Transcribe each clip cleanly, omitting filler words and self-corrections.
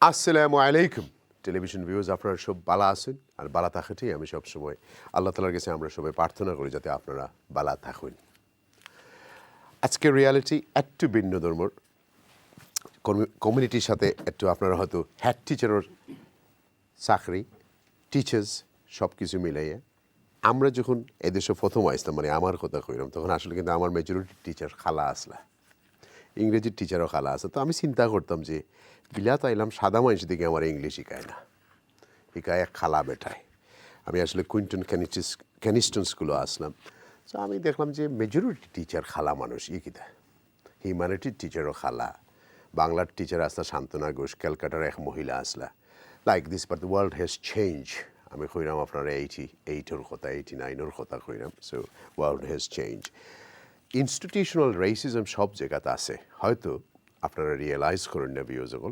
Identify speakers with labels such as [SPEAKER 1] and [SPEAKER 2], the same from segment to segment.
[SPEAKER 1] আসসালামু আলাইকুম television views, আপনারা সব বালা আছেন আর বালা থাকাটাই আমি সবসময় আল্লাহ তালার কাছে আমরা সবাই প্রার্থনা করি যাতে আপনারা বালা থাকুন। আজকে রিয়ালিটি একটু ভিন্ন ধর্মর কমিউনিটির সাথে একটু আপনারা হয়তো হেড টিচারের চাকরি টিচার্স সব কিছু মিলাইয়া আমরা যখন এদেশে প্রথম আসতাম, মানে আমার কথা কইলাম, তখন আসলে কিন্তু আমার মেজরিটি টিচার খালা আসলা, ইংরেজির টিচারও খালা আছে। তো আমি চিন্তা করতাম যে বিলাত আইলাম সাদা মানুষ দিকে আমার ইংলিশ শিখায় না, শিখায় এক খালা বেটায়। আমি আসলে কুইন্টন ক্যানিস্টন স্কুলে আসলাম। তো আমি দেখলাম যে মেজরিটি টিচার খালা মানুষ, কিতা হিউম্যানিটির টিচারও খালা, বাংলার টিচার আসলা শান্তনা ঘোষ, ক্যালকাটার এক মহিলা আসলা, like this. But the world has change. আমি কইলাম আপনারা 88-এর কথা, 89-এর কথা কইলাম। So world has change. Institutional racism সব জায়গাতে আছে, হয়তো আপনারা রিয়েলাইজ করেন না ভিউজ সকল।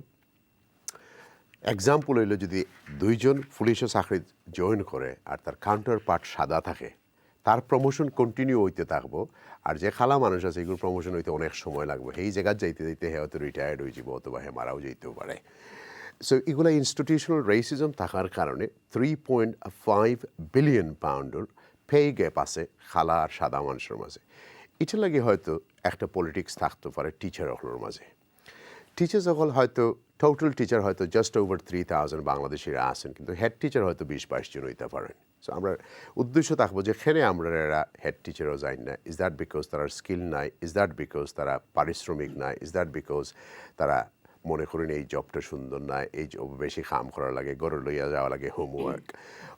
[SPEAKER 1] এক্সাম্পল হইল, যদি দুইজন পুলিশে চাকরি জয়েন করে আর তার কাউন্টার পার্ট সাদা থাকে, তার প্রমোশন কন্টিনিউ হইতে থাকবো। আর যে খালা মানুষ আছে এগুলোর প্রমোশন হইতে অনেক সময় লাগবে। এই জায়গায় যাইতে যাইতে হয়তো রিটায়ার্ড হয়ে যাব অথবা মারাও যেতেও পারে। সো এগুলো ইনস্টিটিউশনাল রেসিজম থাকার কারণে 3.5 বিলিয়ন পাউন্ডের পে গ্যাপ আছে খালা আর সাদা মানুষের মাঝে। এটা লাগে হয়তো একটা পলিটিক্স থাকতে পারে টিচার হলের মাঝে। টিচার সকল হয়তো টোটাল টিচার হয়তো জাস্ট ওভার 3,000 বাংলাদেশিরা আছেন, কিন্তু হেড টিচার হয়তো 20-22 জন হইতে পারেন। সো আমরা উদ্দেশ্য থাকবো যে এখানে আমরা এরা হেড টিচারও যাই না। ইজ দ্যাট বিকজ তারা স্কিল নাই? ইজ দ্যাট বিকজ তারা পারিশ্রমিক নাই? ইজ দ্যাট বিকজ তারা মনে করেন এই জবটা সুন্দর না, এই জব বেশি কাম করা লাগে, গড়ে লইয়া যাওয়া লাগে homework?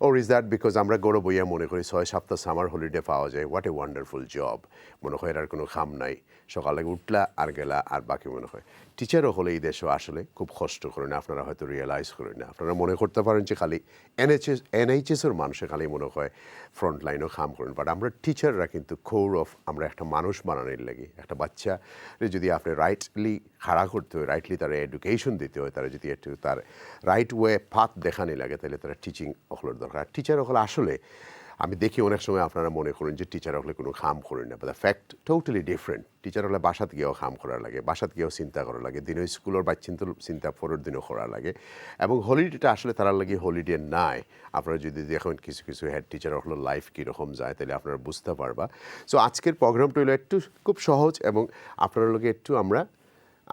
[SPEAKER 1] Or is that because আমরা গড়ে বইয়া মনে করি 6 সপ্তাহ সামার হলিডে পাওয়া যায়, হোয়াট এ ওয়ান্ডারফুল জব, মনে হয় এর কোনো খাম নাই, সকালে উঠলা আর গেলা আর বাকি মনে হয়। টিচারও হলে এই দেশও আসলে খুব কষ্ট করে না, আপনারা হয়তো রিয়েলাইজ করেন না। আপনারা মনে করতে পারেন যে খালি এনএইচএসের মানুষে খালি মনে হয় ফ্রন্ট লাইনও কাম করেন, বাট আমরা টিচাররা কিন্তু কোর অফ, আমরা একটা মানুষ বানানোর লাগে। একটা বাচ্চা যদি আপনি রাইটলি খাড়া করতে হয়, রাইটলি তারা এডুকেশন দিতে হয়, তারা যদি একটু তার রাইট ওয়ে পাথ দেখানি লাগে, তাহলে তারা টিচিং হলের দরকার। টিচার হলে আসলে আমি দেখি অনেক সময় আপনারা মনে করেন যে টিচার হলে কোনো কাম করেন না, but the fact totally different. Teacher হলে বাসাত গিয়েও কাম করার লাগে, বাসাত গিয়েও চিন্তা করা লাগে, দিনও স্কুলের বাচ্চিন্ত চিন্তা পরের দিনও করার লাগে। এবং হলিডেটা আসলে তারা লাগে হলিডে নাই। আপনারা যদি দেখেন কিছু কিছু হেড টিচার হলো লাইফ কীরকম যায়, তাহলে আপনারা বুঝতে পারবা। সো আজকের প্রোগ্রামটা হলো একটু খুব সহজ, এবং আপনার লগে একটু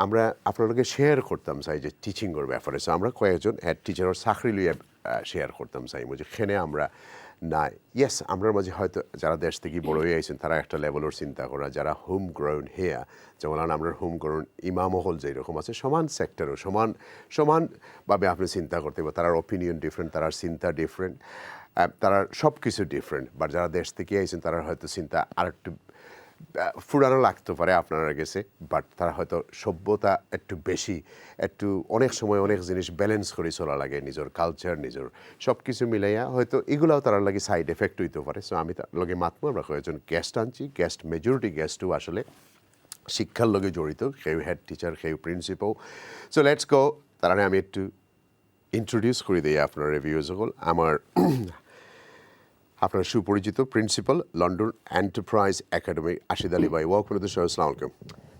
[SPEAKER 1] আমরা আপনাদেরকে শেয়ার করতাম চাই যে টিচিংয়ের ব্যাপারে। সো আমরা কয়েকজন হেড টিচারের চাকরি লইয়া শেয়ার করতাম চাই যে এখানে আমরা নাই। ইয়েস, আমরা মাঝে হয়তো যারা দেশ থেকে বড় হয়ে আছেন তারা একটা লেভেলের চিন্তা করা, যারা হোম গ্রাউন্ড হেয়া, যেমন আমরা হোম গ্রাউন্ড ইমামহল যেরকম আছে, সমান সেক্টরও সমানভাবে আপনি চিন্তা করতে পারেন। তার অপিনিয়ন ডিফারেন্ট, তার চিন্তা ডিফারেন্ট, তারা সব কিছু ডিফারেন্ট। বাট যারা দেশ থেকে আইছেন তারা হয়তো চিন্তা আরেকটু ফুরানো লাগতে পারে আপনারা গেছে, বাট তারা হয়তো সভ্যতা একটু বেশি, একটু অনেক সময় অনেক জিনিস ব্যালেন্স করে চলা লাগে, নিজের কালচার নিজের সব কিছু মিলাইয়া হয়তো এগুলাও তার লাগে সাইড এফেক্ট হইতে পারে। সো আমি তার লগে মাত্র আমরা কয়েকজন গেস্ট আনছি। গেস্ট মেজরিটি গেস্টও আসলে শিক্ষার লগে জড়িত, কেউ হেড টিচার, কেউ প্রিন্সিপাল। So let's go. তার আমি একটু ইন্ট্রোডিউস করে দিই আপনার রিভিউ সকল। আপনার সুপরিচিত principal, London enterprise academy, Ashid Ali ভাই। Welcome to the show. আসসালামু আলাইকুম।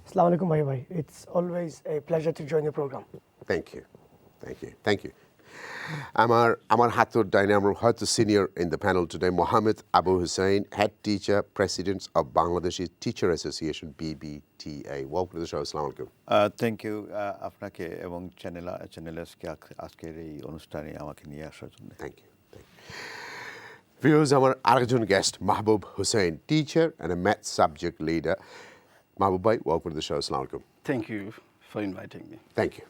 [SPEAKER 2] Assalamu alaikum, bhai. It's always a pleasure to join your program.
[SPEAKER 1] Thank you. আমার হাতের ডাইনে আমরা হয়তো senior in the panel today, Mohammad Abu Hussain, head teacher, president of Bangladeshi teacher association, BBTA. Welcome to the show. আসসালামু আলাইকুম।
[SPEAKER 3] Thank you আপনাকে এবং চ্যানেলকে আজকের এই অনুষ্ঠানে আমাকে নিয়ে আসার জন্য।
[SPEAKER 1] Thank you. ভিউয়ার্স, আমার আরেকজন guest Mahbub Hussain, teacher and a math subject leader. Mahbub ভাই, ওয়েলকাম টু দ্য শো। আসসালামু আলাইকুম।
[SPEAKER 4] Thank you for inviting me.
[SPEAKER 1] Thank you.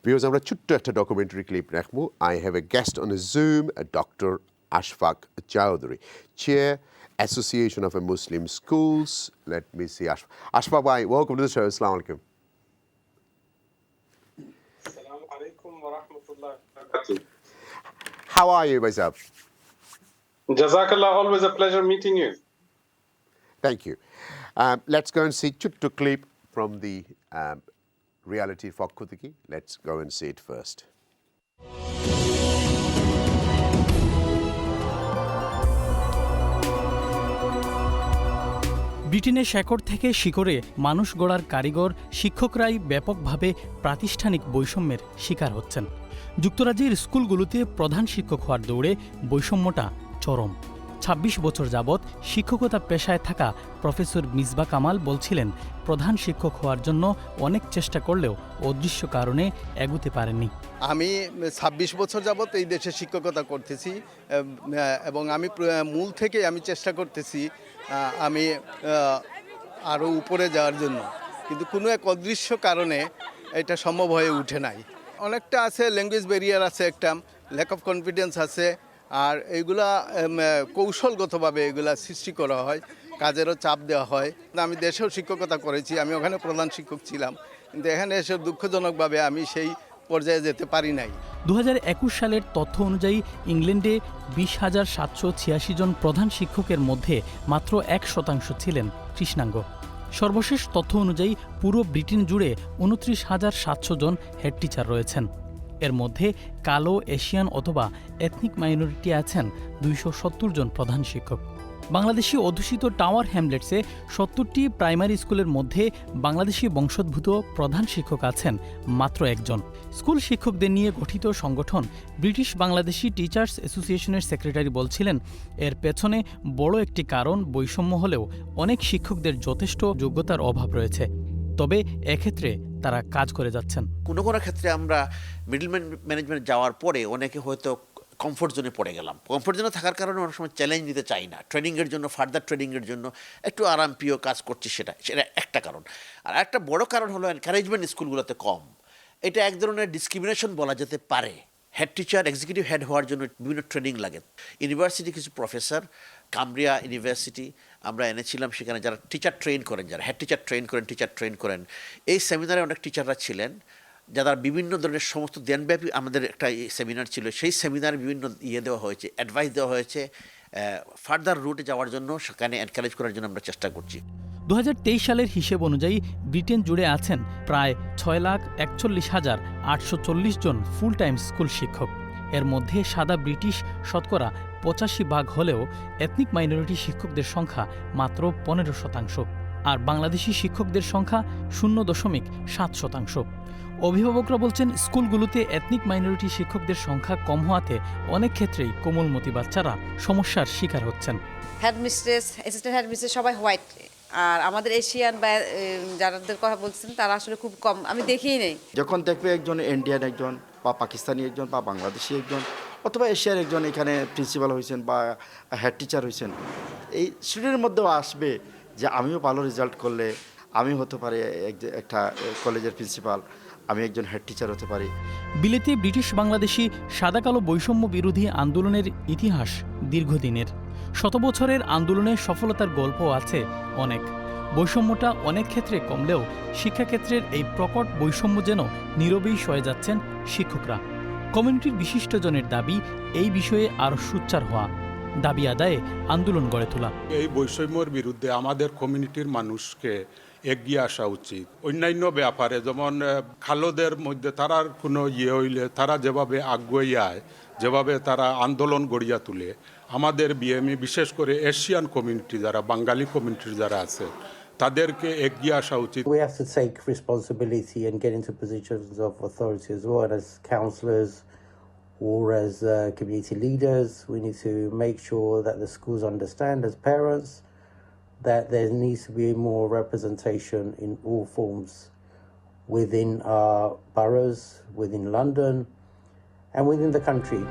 [SPEAKER 1] Viewers, আমরা ছোট্ট একটা ডকুমেন্টারি ক্লিপ রাখবো। I have a guest on a Zoom, doctor Ashfaq Chowdhury, chair association of a Muslim schools. Let me see Ashfaq ভাই, welcome to the show. আসসালামু আলাইকুম।
[SPEAKER 5] Assalamu alaikum wa rahmatullahi wa barakatuh.
[SPEAKER 1] How are you, myself?
[SPEAKER 5] Jazakallah, always a pleasure meeting you.
[SPEAKER 1] Thank you. Let's go and see ছোট্ট clip from the reality পক্ষ থেকে. Let's go and see it first.
[SPEAKER 6] ব্রিটেনের শেকড় থেকে শিকড়ে মানুষ গড়ার কারিগর শিক্ষকরাই ব্যাপকভাবে প্রাতিষ্ঠানিক বৈষম্যের শিকার হচ্ছেন। যুক্তরাজ্যের স্কুলগুলোতে প্রধান শিক্ষক হওয়ার দৌড়ে বৈষম্যটা চরম। ২৬ বছর যাবৎ শিক্ষকতা পেশায় থাকা প্রফেসর মিসবা কামাল বলছিলেন, প্রধান শিক্ষক হওয়ার জন্য অনেক চেষ্টা করলেও অদৃশ্য কারণে এগুতে পারেননি।
[SPEAKER 7] আমি ২৬ বছর যাবৎ এই দেশে শিক্ষকতা করতেছি এবং আমি মূল থেকে আমি চেষ্টা করতেছি আমি আরও উপরে যাওয়ার জন্য, কিন্তু কোনো এক অদৃশ্য কারণে এটা সম্ভব হয়ে উঠে নাই। অনেকটা আছে, ল্যাঙ্গুয়েজ ব্যারিয়ার আছে, একটা ল্যাক অফ কনফিডেন্স আছে, আর এইগুলা কৌশলগতভাবে এগুলা সৃষ্টি করা হয়, কাজেরও চাপ দেওয়া হয়। আমি দেশেও শিক্ষকতা করেছি, আমি ওখানে প্রধান শিক্ষক ছিলাম, কিন্তু এখানে এসে দুঃখজনকভাবে আমি সেই পর্যায়ে যেতে পারি নাই।
[SPEAKER 6] ২০২১ সালের তথ্য অনুযায়ী ইংল্যান্ডে ২০,৭৮৬ জন প্রধান শিক্ষকের মধ্যে মাত্র ১% ছিলেন কৃষ্ণাঙ্গ। সর্বশেষ তথ্য অনুযায়ী পুরো ব্রিটেন জুড়ে ২৯,৭০০ জন হেড টিচার রয়েছেন। এর মধ্যে কালো, এশিয়ান অথবা এথনিক মাইনরিটি আছেন ২৭০ জন প্রধান শিক্ষক। বাংলাদেশি অধ্যুষিত টাওয়ার হ্যামলেটসে ৭০টি প্রাইমারি স্কুলের মধ্যে বাংলাদেশি বংশোদ্ভূত প্রধান শিক্ষক আছেন মাত্র একজন। স্কুল শিক্ষকদের নিয়ে গঠিত সংগঠন ব্রিটিশ বাংলাদেশি টিচার্স অ্যাসোসিয়েশনের সেক্রেটারি বলছিলেন, এর পেছনে বড় একটি কারণ বৈষম্য হলেও অনেক শিক্ষকদের যথেষ্ট যোগ্যতার অভাব রয়েছে। তবে এক্ষেত্রে তারা কাজ করে যাচ্ছেন।
[SPEAKER 8] কোনো কোনো ক্ষেত্রে আমরা মিডল ম্যানেজমেন্ট যাওয়ার পরে অনেকে হয়তো কমফোর্ট জোনে পড়ে গেলাম। কমফোর্ট জোনে থাকার কারণে অনেক সময় চ্যালেঞ্জ নিতে চাই না, ট্রেনিংয়ের জন্য, ফার্দার ট্রেনিংয়ের জন্য একটু আরামপ্রিয় কাজ করছি, সেটা একটা কারণ। আর একটা বড় কারণ হলো এনকারেজমেন্ট স্কুলগুলোতে কম। এটা এক ধরনের ডিসক্রিমিনেশন বলা যেতে পারে। হেড টিচার, এক্সিকিউটিভ হেড হওয়ার জন্য বিভিন্ন ট্রেনিং লাগে। ইউনিভার্সিটি কিছু প্রফেসর, কামব্রিয়া ইউনিভার্সিটি আমরা এনেছিলাম, সেখানে যারা টিচার ট্রেন করেন, যারা হেড টিচার ট্রেন করেন, টিচার ট্রেন করেন, এই সেমিনারে অনেক টিচাররা ছিলেন যারা বিভিন্ন ধরনের সমস্ত দেনব্যাপী আমাদের একটা সেমিনার ছিল। সেই সেমিনারে বিভিন্ন দেওয়া হয়েছে, অ্যাডভাইস দেওয়া হয়েছে, ফার্দার রুটে যাওয়ার জন্য সেখানে এনকারেজ করার জন্য আমরা চেষ্টা করছি।
[SPEAKER 6] ২০২৩ সালের হিসেব অনুযায়ী ব্রিটেন জুড়ে আছেন প্রায় ৬,৪১,৮৪০ জন ফুল টাইম স্কুল শিক্ষক। এর মধ্যে সাদা ব্রিটিশ শতকরা ৮৫% হলেও এথনিক মাইনরিটি শিক্ষকদের সংখ্যা মাত্র ১৫%, আর বাংলাদেশি শিক্ষকদের সংখ্যা ০.৭%। অভিভাবকরা বলছেন, স্কুলগুলোতে এথনিক মাইনরিটি শিক্ষকদের সংখ্যা কম হওয়াতে অনেক ক্ষেত্রেই কোমলমতি বাচ্চারা সমস্যার শিকার হচ্ছেন।
[SPEAKER 9] হেডমিস্ট্রেস, অ্যাসিস্ট্যান্ট হেডমিস্ট্রেস সবাই হোয়াইট, আর আমাদের এশিয়ান বা যাদের কথা বলছেন তারা আসলে খুব কম, আমি দেখিই নেই।
[SPEAKER 10] যখন দেখবে একজন ইন্ডিয়ান, একজন বা পাকিস্তানি, একজন বা বাংলাদেশি একজন, অথবা এশিয়ার একজন এখানে প্রিন্সিপাল হয়েছেন বা হেড টিচার হয়েছেন, এই স্টুডেন্টের মধ্যেও আসবে যে আমিও ভালো রেজাল্ট করলে আমি হতে পারি একটা কলেজের প্রিন্সিপাল, আমি একজন হেড টিচার হতে পারি।
[SPEAKER 6] বিলেতে ব্রিটিশ বাংলাদেশি সাদা কালো বৈষম্য বিরোধী আন্দোলনের ইতিহাস দীর্ঘদিনের। শত বছরের আন্দোলনের সফলতার গল্প আছে অনেক। বৈষম্যটা অনেক ক্ষেত্রে কমলেও শিক্ষাক্ষেত্রের এই প্রকট বৈষম্য যেন নীরবেই সয়ে যাচ্ছেন শিক্ষকরা। কমিউনিটির বিশিষ্টজনের দাবি, এই বিষয়ে আরও সোচ্চার হওয়া, দাবি আদায়ে আন্দোলন গড়ে তোলা।
[SPEAKER 11] এই বৈষম্যের বিরুদ্ধে আমাদের কমিউনিটির মানুষকে এগিয়ে আসা উচিত। অন্যান্য ব্যাপারে যেমন খালোদের মধ্যে তারার কোনো হইলে তারা যেভাবে আগুয়ে আয়, যেভাবে তারা আন্দোলন গড়িয়া তুলে, আমাদের বিএমই বিশেষ করে এশিয়ান কমিউনিটি যারা, বাঙালি কমিউনিটির যারা আছে, তাদেরকে এগিয়ে আসা উচিত।
[SPEAKER 12] We have to take responsibility and get into positions of authority as well, as counsellors or as community leaders. We need to make sure that the schools understand, as parents, that there needs to be more representation in all forms within our boroughs, within London and within the country.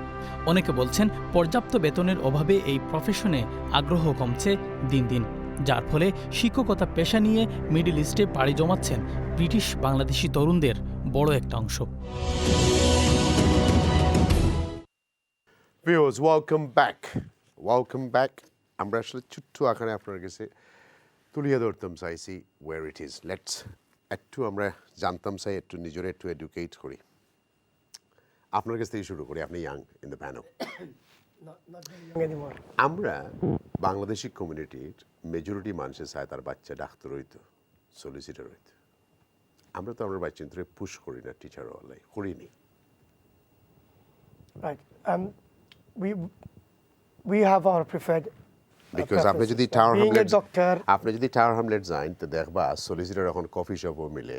[SPEAKER 6] অনেকে বলছেন, পর্যাপ্ত বেতনের অভাবে এই প্রফেশনে আগ্রহ কমছে দিন দিন, যার ফলে শিক্ষকতা পেশা নিয়ে মিডল ইস্টে পাড়ি জমাচ্ছেন ব্রিটিশ বাংলাদেশি তরুণদের বড় একটা অংশ।
[SPEAKER 1] Viewers, welcome back. আমরা আসলে ছোট্ট আকারে আপনার কাছে তুলিয়ে ধরতাম চাইছি ওয়ার ইট ইজ। লেটস একটু আমরা জানতাম চাই, একটু নিজের একটু এডুকেট করি। আপনার কাছ থেকে শুরু করি, আপনি ইয়াং ইন দ্য প্যানেল। আমরা বাংলাদেশি কমিউনিটির মেজরিটি মানুষের চায় তার বাচ্চা ডাক্তার হইতো, সলিসিটার হইতো। আমরা তো আমরা বাচ্চা ধরে পুশ করি না, টিচার হলাই করিনি।
[SPEAKER 2] Right. We have our preferred
[SPEAKER 1] because আপনি যদি
[SPEAKER 2] preferences.
[SPEAKER 1] Tower
[SPEAKER 2] Being a
[SPEAKER 1] Hamlet
[SPEAKER 2] doctor,
[SPEAKER 1] আপনি যদি টাওয়ার হ্যামলেট যান তো দেখবা সলিসিটার এখন কফি শপও মিলে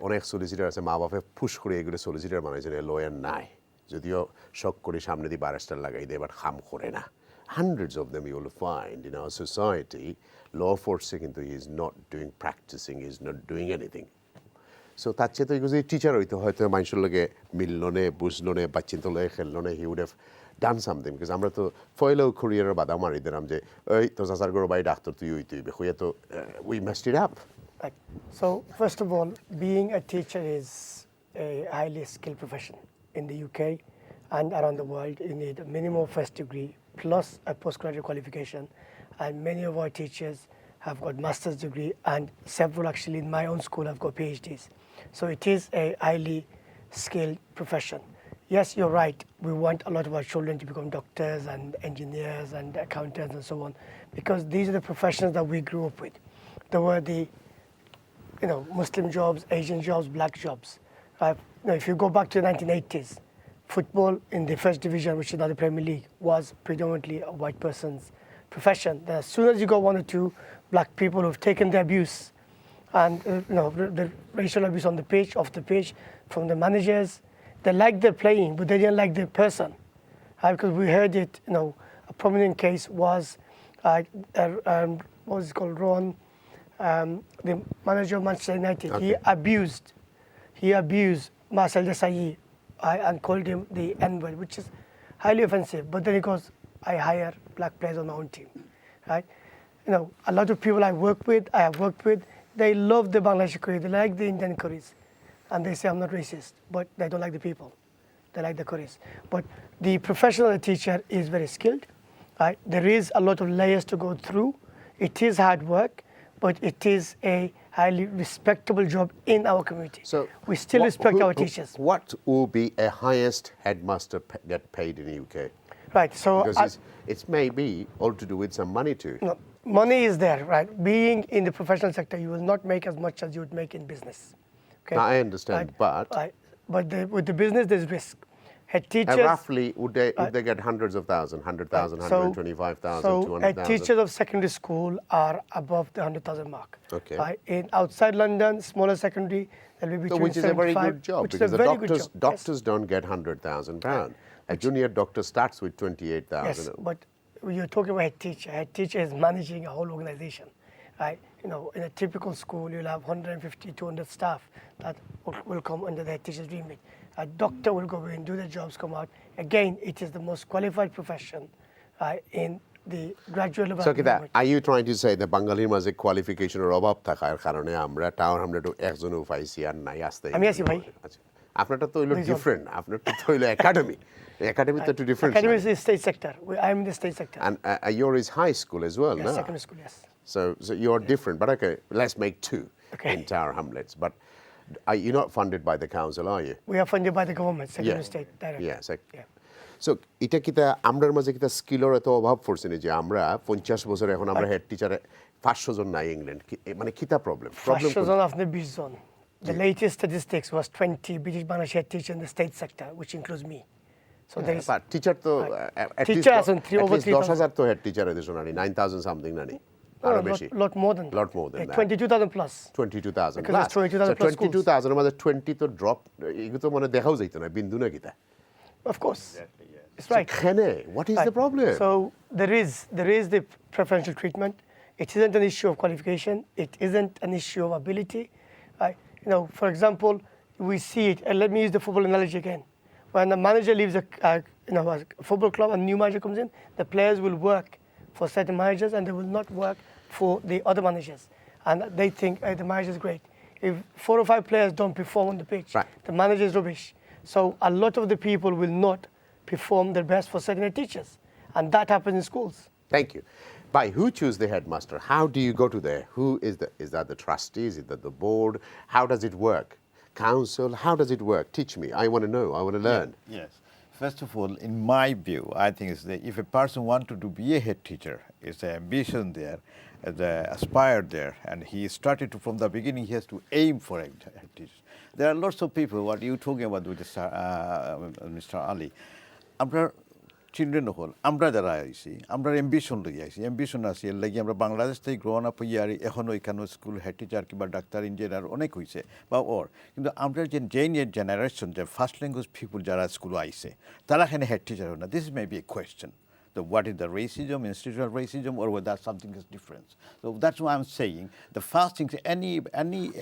[SPEAKER 1] অনেক সলিসিটার আছে মা বাপে ফুস করে এগুলো সলিসিটার বানাইছে লয়ার নাই যদিও শখ করে সামনে দিয়ে ব্যারিস্টার লাগাই দেয় বাট খাম করে না hundreds of them you will find in our society law force কিন্তু he is not doing practicing he is not doing anything so তার চেয়ে তো যদি টিচার হইতো হয়তো মানুষের লগে মিললো নে বুঝলো নে বাচ্চিন্ত লয়ে খেললো নে he would have done something because আমরা তো ফয়লেও কুরিয়ারের বাধা মারি দিলাম যে এই তো চাচার গরু বাই ডাক্তার তুই হইতে হইয়া তো we messed it up.
[SPEAKER 2] Right. So first of all, being a teacher is a highly skilled profession in the UK and around the world. You need a minimum first degree plus a postgraduate qualification, and many of our teachers have got master's degree, and several actually in my own school have got PhDs. So it is a highly skilled profession. Yes, you're right. We want a lot of our children to become doctors and engineers and accountants and so on, because these are the professions that we grew up with. There were the Muslim jobs, Asian jobs, black jobs. If you go back to the 1980s, football in the first division, which is now the Premier League, was predominantly a white person's profession. Then as soon as you got one or two black people who've taken the abuse and the racial abuse on the pitch, off the pitch, from the managers, they liked their playing, but they didn't like their person. Because we heard it, a prominent case was, what was it called, Ron, the manager of Manchester United. Okay. He abused Marcel Desailly and called him the N-word, which is highly offensive. But then he goes, I hire black players on my own team, right? A lot of people I have worked with, they love the Bangladeshi curry, they like the Indian curries. And they say I'm not racist, but they don't like the people. They like the curries. But the professional teacher is very skilled, right? There is a lot of layers to go through. It is hard work, but it is a highly respectable job in our community. So we still respect our teachers.
[SPEAKER 1] What will be a highest headmaster get paid in the UK?
[SPEAKER 2] Right, so
[SPEAKER 1] because it's maybe all to do with some money too.
[SPEAKER 2] No, money is there, right? Being in the professional sector, you will not make as much as you would make in business. Okay?
[SPEAKER 1] Now, I understand,
[SPEAKER 2] right? But with the business, there's risk. Head teachers.
[SPEAKER 1] Roughly, would they get hundreds of thousands, 100,000, 125,000,
[SPEAKER 2] so
[SPEAKER 1] 200,000?
[SPEAKER 2] Head teachers of secondary school are above the 100,000 mark.
[SPEAKER 1] Okay.
[SPEAKER 2] In outside London, smaller secondary, they'll be between
[SPEAKER 1] which is a very good job because the doctors don't get £100,000. A junior doctor starts with 28,000.
[SPEAKER 2] Yes, but you're talking about head teacher. Head teacher is managing a whole organization, right? In a typical school, you'll have 150, 200 staff that will come under the head teacher's remit. A doctor will go in, do their jobs, come out. Again, it is the most qualified profession in the graduate level.
[SPEAKER 1] So, are you trying to say the Bengali maze qualification or অভাব থাকার কারণে আমরা town hamlet একজনও পাইছি আর নাই আসতে
[SPEAKER 2] আমি আছি ভাই
[SPEAKER 1] আপনারটা তো হইলো ডিফারেন্ট আপনারটা তো হইলো একাডেমি একাডেমি তো একটু different
[SPEAKER 2] academy is state sector. I am in the state sector.
[SPEAKER 1] And yours is high school as well,
[SPEAKER 2] yes,
[SPEAKER 1] no?
[SPEAKER 2] Secondary school, yes.
[SPEAKER 1] So you're different, but okay, let's make two in Tower Hamlets. But you're not funded by the council, are you?
[SPEAKER 2] We are funded by the government, secondary state direct.
[SPEAKER 1] Yes. So এটা কিতা আমরার মাঝে কিতা স্কিলের এত অভাব পড়ছে না যে আমরা 50 বছর এখন আমরা হেড টিচারে 500 জন নাই ইংল্যান্ড মানে কিতা প্রবলেম
[SPEAKER 2] 500 জন আপনি 20 জন The latest statistics was 20 British Bangladeshi head teachers in the state sector, which includes me. So there is.
[SPEAKER 1] But teacher to at least 10,000 to head teacher এদের শোনানি 9,000 something নানি আরো বেশি
[SPEAKER 2] lot more than that. 22,000 plus
[SPEAKER 1] 22,000
[SPEAKER 2] because it's 22,000 plus
[SPEAKER 1] 22,000 এর মধ্যে 20 তো drop এগুলো তো মানে দেখাও যাইতো না বিন্দু না কিতা
[SPEAKER 2] of course it's right.
[SPEAKER 1] What is the problem?
[SPEAKER 2] So there is the preferential treatment. It isn't an issue of qualification. It isn't an issue of ability. For example, we see it, and let me use the football analogy again. When a manager leaves a football club and a new manager comes in, the players will work for certain managers and they will not work for the other managers. And they think, hey, the manager is great. If 4 or 5 players don't perform on the pitch, the manager is rubbish. So a lot of the people will not perform their best for certain teachers. And that happens in schools.
[SPEAKER 1] Thank you. By who choose the headmaster? How do you go to there? Who is that the trustees? Is that the board? How does it work? Council? How does it work? Teach me. I want to know. I want to learn.
[SPEAKER 3] Yes. First of all, in my view, I think is that if a person wanted to be a head teacher, is the ambition there, the aspire there, and he started to, from the beginning, he has to aim for a head teacher. There are lots of people, what you talking about with Mr. Ali. আমরা children হল আমরা যারা আইছি আমরা ambition লই আইছি ambition আছে এর লাগি আমরা বাংলাদেশ থেকে গ্রোন আপ হইয়া আর এখনও এখানে স্কুল হেড টিচার কিংবা ডাক্তার ইঞ্জিনিয়ার অনেক হয়েছে বা ওর কিন্তু আমরা যে জেনারেশন যে ফার্স্ট ল্যাঙ্গুয়েজ পিপুল যারা স্কুলে আইছে তারা এখানে হেড টিচার হয় না this may B a question. What is the racism, institutional racism, or whether something is different? So that's why I'm saying the first thing. Any.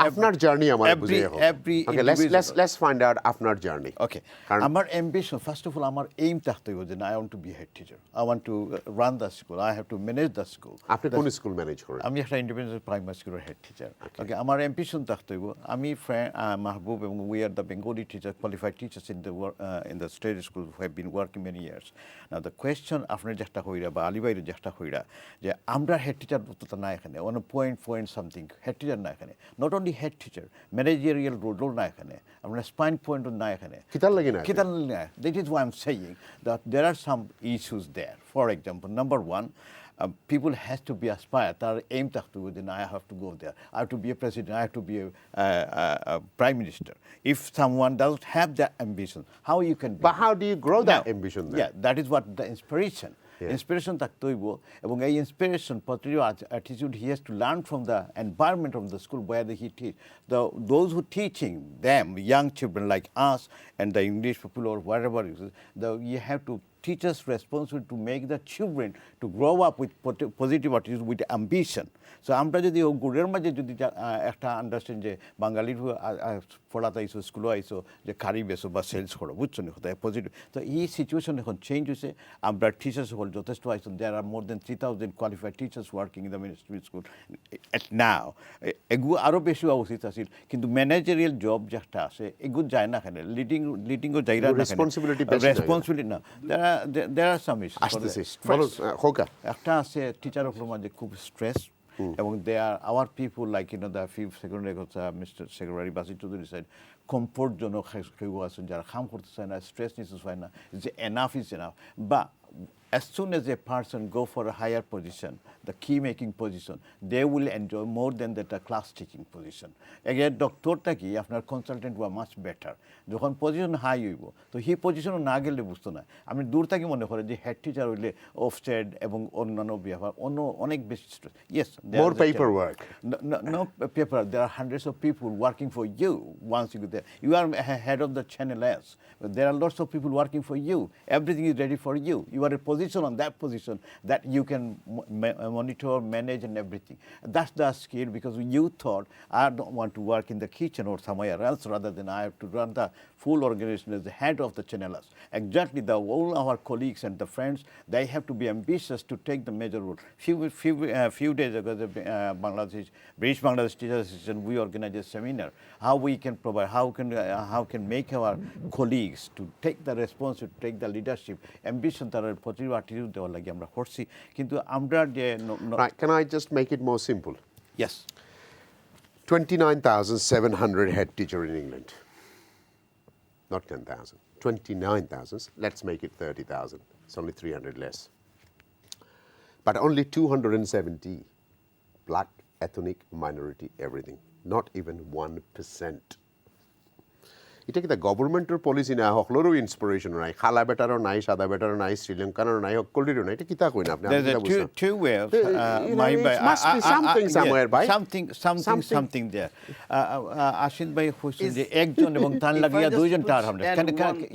[SPEAKER 1] আপনার জার্নি আমার বুঝে
[SPEAKER 3] every.
[SPEAKER 1] Okay, let's find out আপনার journey.
[SPEAKER 3] Okay. আমার ambition, first of all, আমার aim থাকতে হবে যে I want to be a head teacher. I want to run the school. I have to manage the school.
[SPEAKER 1] আপনি কোন school manage করেন?
[SPEAKER 3] আমি একটা ইন্ডিপেন্ডেন্ট প্রাইমারি স্কুলের হেড টিচার. Okay. আমার ambition থাকতে হবে আমি মাহবুব এবং we are the Bengali teacher, qualified teachers in the state school who have been working many years. Now the question আপনার যেটা হইরা বা আলিবাইরের যেটা হইরা যে আমরা হেড টিচার তো না এখানে on point something head teacher না এখানে not only head teacher managerial role না এখানে আমরা স্পাইন পয়েন্ট না এখানে
[SPEAKER 1] কিতাল লাগে না
[SPEAKER 3] that is why I am saying that there are some issues there for example number one people has to be aspired. Their aim to then I have to go there. I have to be a president. I have to be a prime minister. If someone doesn't have that ambition, how you can?
[SPEAKER 1] But how do you grow that ambition then?
[SPEAKER 3] Yeah, that is what the inspiration. Yeah. Inspiration থাকতে হইব এবং এই inspiration positive attitude he has to learn from the environment of the school where he teach. Those who teaching them young children like us and the English people or whatever it is, you have to teachers responsible to make the children to grow up with positive attitude with ambition. So আমরা যদি ও গুড়ের মাঝে যদি একটা understand যে বাঙালির পড়াতে আইসো স্কুলে আইসো যে কারি বেসো বা সেলস করো বুঝছো না কোথায় পজিটিভ তো এই সিচুয়েশন এখন চেঞ্জ হয়েছে আমরা টিচার্স সকল যথেষ্ট আইসো there are more than 3,000 qualified teachers working in the ministry school at now এগুলো আরও বেশি হওয়া উচিত আছিল কিন্তু ম্যানেজারিয়াল জব যেটা আছে এগুলো যায় না এখানে লিডিংও যায় না রেসপন্সিবিলিটি না there are some issues. একটা আছে টিচার উপর মাঝে খুব স্ট্রেস এবং they are our people like the fifth secondary Mr. Secretary Basit Choudhury said comfort জন্য কেউ আছেন যারা কাম করতে চায় না স্ট্রেস নিতে চায় না যে enough is enough but as soon as a person go for a higher position, the key making position, they will enjoy more than that class teaching position. Again, doctor taki আপনার consultant were much better. যখন position high হইব তো হি পজিশনও না গেলে বুঝতো না আমি দূর থেকে মনে করে যে হেড টিচার হইলে অফস্টেড এবং অন্যান্য ব্যবহার অনেক বেশি stress yes
[SPEAKER 1] more paper work
[SPEAKER 3] no paper there are hundreds of people working for you once you go there you are head of the channel S there are lots of people working for you everything is ready for you you are a position on that position that you can monitor manage and everything that's the skill because you thought I don't want to work in the kitchen or somewhere else rather than I have to run the full organization as the head of the channels. Exactly, all our colleagues and the friends, they have to be ambitious to take the major role. Few days ago, the British Bangladesh Teachers Association, we organized a seminar. How we can provide, how can make our colleagues to take the responsibility, take the leadership, ambition, তার positive attitude দেওয়ার লাগে আমরা করছি কিন্তু আমরা যে
[SPEAKER 1] Can I just make it more simple?
[SPEAKER 3] Yes.
[SPEAKER 1] 29,700 head teacher in England. Not 10,000. 29,000. Let's make it 30,000. It's only 300 less. But only 270 black, ethnic, minority, everything. Not even 1%. এটা কি গভর্নমেন্টের পলিসি না হকলেরও ইন্সপিরেশন নাই খালা বেটারও নাই সাদা বেটারও নাই শ্রীলঙ্কানও নাই হকলিরও নাই এটা কিতা কই না আপনি
[SPEAKER 3] two ways something there আশিন ভাই হোসেন যে একজন এবং তার লাগিয়া দুইজন টার আমরা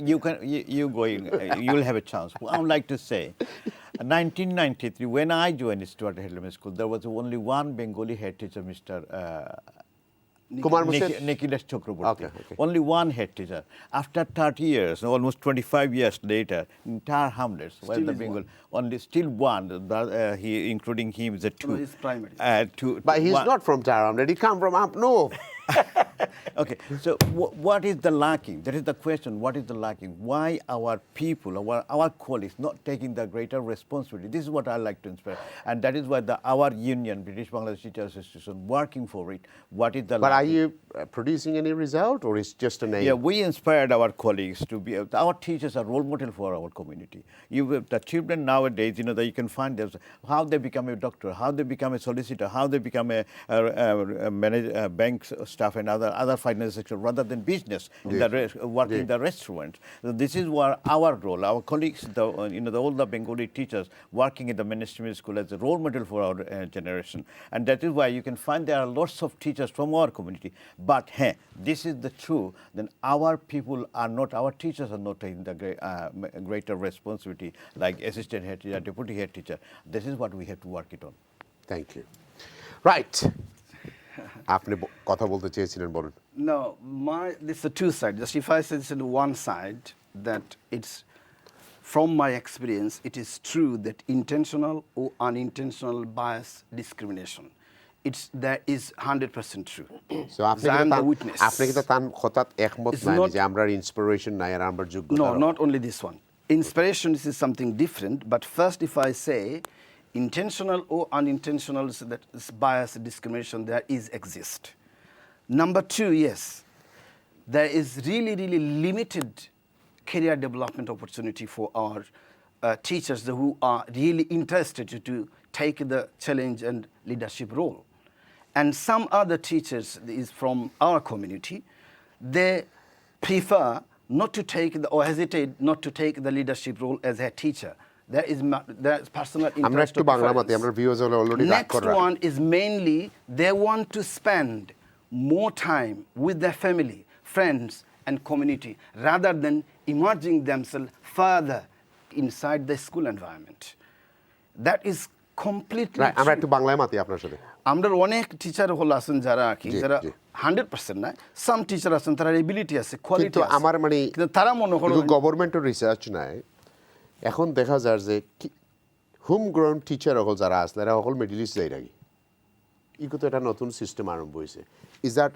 [SPEAKER 3] you going you will have a chance I would like to say 1993 when I joined Stuart Headmaster School there was only one Bengali head teacher Mr. Nikilesh Chakraborty. Okay. Only one head teacher. After 30 years, almost 25 years later, entire hamlets, where the Bengal, only still one, he, including him, the two.
[SPEAKER 4] He's primary.
[SPEAKER 1] But he's not from Tara Hamlet, he come from up north.
[SPEAKER 3] Okay, so what is the lacking? That is the question. What is the lacking? Why our people, our colleagues, not taking the greater responsibility? This is what I like to inspire, and that is why our union, British Bangladeshi Teachers Association, working for it. What is the?
[SPEAKER 1] But lacking? Are you producing any result, or is just a name?
[SPEAKER 3] Yeah, we inspired our colleagues to be. Our teachers are role model for our community. The children nowadays, that you can find them how they become a doctor, how they become a solicitor, how they become a manager, bank staff, and other other finance sector rather than business, in the working in the restaurant. So this is where our role, our colleagues, all the Bengali teachers working in the mainstream school as a role model for our generation. And that is why you can find there are lots of teachers from our community. But this is the truth, then our people are not, our teachers are not taking the greater responsibility like assistant head teacher, deputy head teacher. This is what we have to work it on.
[SPEAKER 1] Thank you. Right. আপনি কথা বলতে চেয়েছিলেন বলুন।
[SPEAKER 4] No, this is a two side. Just if I say this in one side, that it's from my experience, it is true that intentional or unintentional bias discrimination. That is 100% true.
[SPEAKER 1] So আপনি কি তার কথাত একমত নাই যে আমরা inspiration নাই আর আমরা যোগ্য?
[SPEAKER 4] No, not only this one. Inspiration is something different, but first if I say intentional or unintentional that bias discrimination there exist. Number two, yes, there is really limited career development opportunity for our teachers who are really interested to take the challenge and leadership role. And some other teachers is from our community, they prefer not to take or hesitate not to take the leadership role as a teacher. There is personal interest. Next one is mainly they want to spend more time with their family, friends, and community rather than immersing themselves further inside the school environment. That is completely true.
[SPEAKER 1] আমরা একটু বাংলায় মাতি আপনার সাথে।
[SPEAKER 4] আমরা অনেক teacher হল আছেন যারা যারা 100% না, সাম টিচার আছেন তার এবিলিটি আছে, কোয়ালিটি আছে,
[SPEAKER 1] আমার মানে
[SPEAKER 4] তারা মনে করেন
[SPEAKER 1] গভর্নমেন্টের রিসার্চ নাই এখন দেখা যায় যে হোম গ্রাউন টিচার হল যারা আছে তারা হল মিডল ইস্ট যাই রাখি ইকো তো একটা নতুন সিস্টেম আরম্ভ হয়েছে। ইজ দ্যাট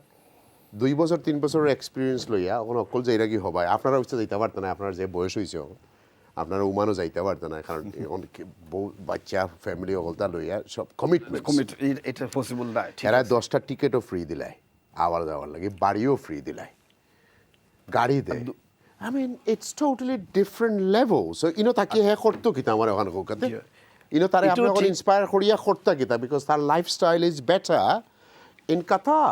[SPEAKER 1] 2 বছর 3 বছরের এক্সপিরিয়েন্স লইয়া এখন অকল যাই রাখি হবাই আপনারা হচ্ছে যাইতে পারতেন না, আপনার যে বয়স হয়েছে আপনারা উমানও যাইতে পারতেন না, কারণ অনেক বউ বাচ্চা ফ্যামিলি হলতা লইয়া সব কমিটমেন্ট
[SPEAKER 4] এটা পসিবল না।
[SPEAKER 1] এরা 10টা টিকিটও ফ্রি দিলায়, আওয়ার যাওয়ার লাগে বাড়িও ফ্রি দিলায়, গাড়ি দেয়। I mean, it's totally different level. So, তাকে করতো কিতা আমার ওখানে কোকাতে তারে আমরা এখন ইন্সপায়ার করিয়া করতে কিতা because তার lifestyle is better in Qatar.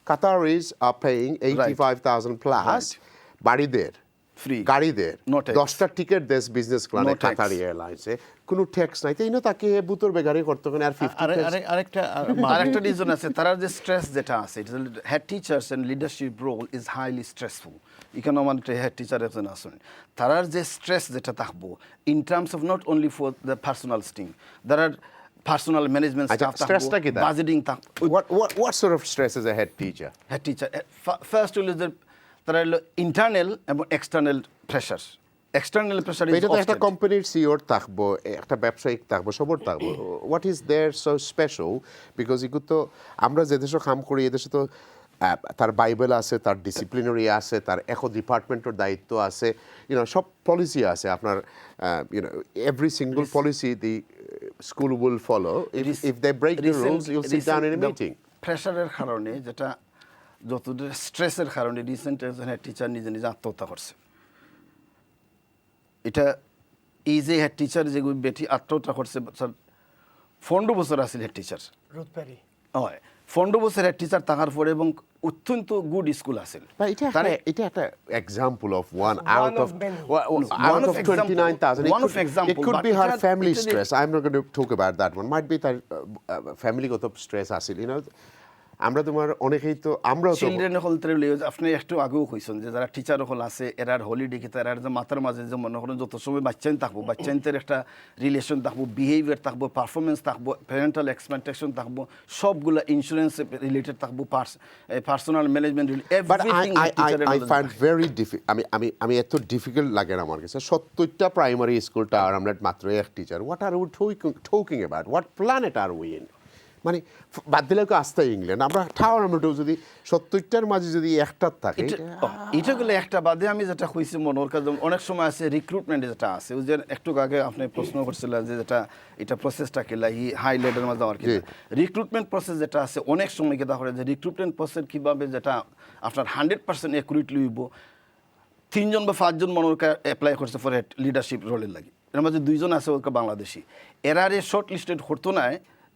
[SPEAKER 1] Qatar is paying 85,000 plus বাড়িদের
[SPEAKER 4] ফ্রি
[SPEAKER 1] গাড়িদের 10টা টিকিট দেশ বিজনেস ক্লাসে কাতার এয়ারলাইন্সে কোনো ট্যাক্স নাই, তাই তাকে বুতর বেগারি করতে আর 50
[SPEAKER 4] আরেকটা রিজন আছে তার যে স্ট্রেস যেটা আছে, head teachers and leadership role is highly stressful. এখানে আমাদের হেড টিচার একজন আছেন, তার যে স্ট্রেস যেটা থাকবো in terms of not only for the personal sting, there are personal management staff
[SPEAKER 1] stressটা কি
[SPEAKER 4] budgeting
[SPEAKER 1] what sort of stress is a head teacher?
[SPEAKER 4] Head teacher first is the তারা হলো ইন্টারনাল এবং এক্সটার্নাল প্রেসার। এক্সটার্নাল প্রেসার
[SPEAKER 1] এটা তো একটা কোম্পানির sure থাকবো, একটা ব্যবসায়িক থাকবো, সবর থাকবো। What is there so special? Because এগুলো তো আমরা যে দেশে কাম করি এদেশে তো তার বাইবেল আছে, তার ডিসিপ্লিনারি আছে, তার একো ডিপার্টমেন্টের দায়িত্ব আছে, সব পলিসি আছে আপনার, every single policy the school will follow. If they break the rules you will sit down in a meeting.
[SPEAKER 4] প্রেসারের কারণে যেটা যতদূর স্ট্রেসের কারণে রিসেন্ট একজন হেড টিচার নিজে আত্মহত্যা করছে। এটা এই যে হেড টিচার যে বেটি আত্মহত্যা করছে 15 বছর আসলে হেড টিচার
[SPEAKER 2] রুতপেরি
[SPEAKER 4] হয় 15 বছর হেড টিচার থাকার পরে এবং অত্যন্ত গুড স্কুল আছে।
[SPEAKER 1] এটা একটা example of one out of 29,000. It could be her family stress. I'm not going to talk about that one. Might be তার ফ্যামিলিগত স্ট্রেস আছে, আমরা তোমার অনেকেই তো আমরা
[SPEAKER 4] চিলড্রেন হল আপনি একটু আগেও কইছেন যে যারা টিচার হল আছে এরার হলিডে কি তার যে মাথার মাঝে যে মনে করেন যত সময় বাচ্চাইন থাকবো, বাচ্চাইনদের একটা রিলেশন থাকবো, বিহেভিয়ার থাকবো, পারফরমেন্স থাকবো, প্যারেন্টাল এক্সপেকটেশন থাকবো, সবগুলো ইন্স্যুরেন্স রিলেটেড থাকবো, personal management everything.
[SPEAKER 1] I find very difficult, আমি এত ডিফিকাল্ট লাগে না আমার কাছে। 70টা প্রাইমারি স্কুলটা আর আমরা মাত্র এক teacher. What are we talking about? What planet are we in? মানে বাদ দিলে আসতে ইংল্যান্ড আমরা ঠাওয়ার আমরা যদি 70টার মাঝে যদি একটার থাকে
[SPEAKER 4] এটা গুলো একটা বাদে আমি যেটা কইছি মনোর কাজ অনেক সময় আছে রিক্রুটমেন্ট যেটা আছে ওই যে একটু আগে আপনি প্রশ্ন করছিলেন যে যেটা এটা প্রসেসটা কেলা হাই লেভেলের মধ্যে আর কি রিক্রুটমেন্ট প্রসেস যেটা আছে অনেক সময় কেদা করে যে রিক্রুটমেন্ট প্রসেস কিভাবে যেটা আপনার 100% অ্যাকুরেটলি হইব। 3 জন বা 5 জন মনোরকে অ্যাপ্লাই করছে ফর লিডারশিপ রোলের লাগি, এর মধ্যে 2 জন আছে ওকে বাংলাদেশি, এরারে শর্ট লিস্টেড করতো না,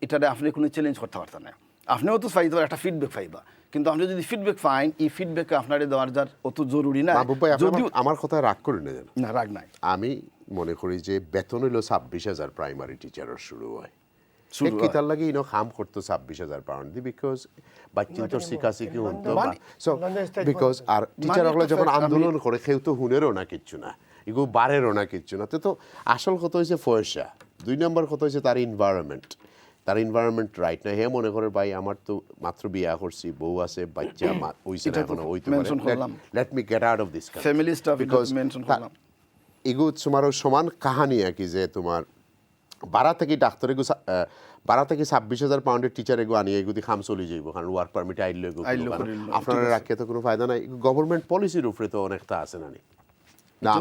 [SPEAKER 4] এটারে আপনি কোনো চ্যালেঞ্জ করতে পারতেন না। আপনিও তো পাইতে একটা ফিডব্যাক পাইবা, কিন্তু আপনি যদি ফিডব্যাক পাইন এই ফিডব্যাক আপনারে দেওয়ার যার অত জরুরি না।
[SPEAKER 1] মাহবুব ভাই, আপনি আমার কথা রাগ করেন না যেন।
[SPEAKER 4] না, রাগ নাই।
[SPEAKER 1] আমি মনে করি যে বেতন হইলো 26,000 প্রাইমারি টিচারের শুরু হয়।
[SPEAKER 4] শুরু
[SPEAKER 1] কি তার লাগে খাম করতো 26,000 পাউন্ড দি, বিকজ বাচ্চা তো শিখাশিখি হতো। সো বিকজ আর টিচার হলে যখন আন্দোলন করে কেউ তো হুনেরও না কিচ্ছু না, এগুলো বারেরও না কিচ্ছু না। তো আসল কথা হয়েছে পয়সা, 2 নম্বর কথা হয়েছে তার এনভায়রনমেন্ট রাইট না। হে মনে করে ভাই আমার তো মাত্র বিয়া করছি, বউ আছে, বাচ্চা হইছে না এখনো, হইতে পারে, let me get out of this
[SPEAKER 4] family staff, because mention করলাম
[SPEAKER 1] এগুলো তোমার সমান কাহানি আর কি, যে তোমার 12 থেকে ডাক্তার এগু 12 থেকে 26,000 পাউন্ডের টিচার এগু আনিয়ে এগুদি খাম চলে যাইব, কারণ ওয়ার্ক পারমিট আইলে আপনারা রাখিয়ে তো কোনো ফায়দা নাই। গভর্নমেন্ট পলিসির উপরে তো অনেকটা আছে না।
[SPEAKER 4] না,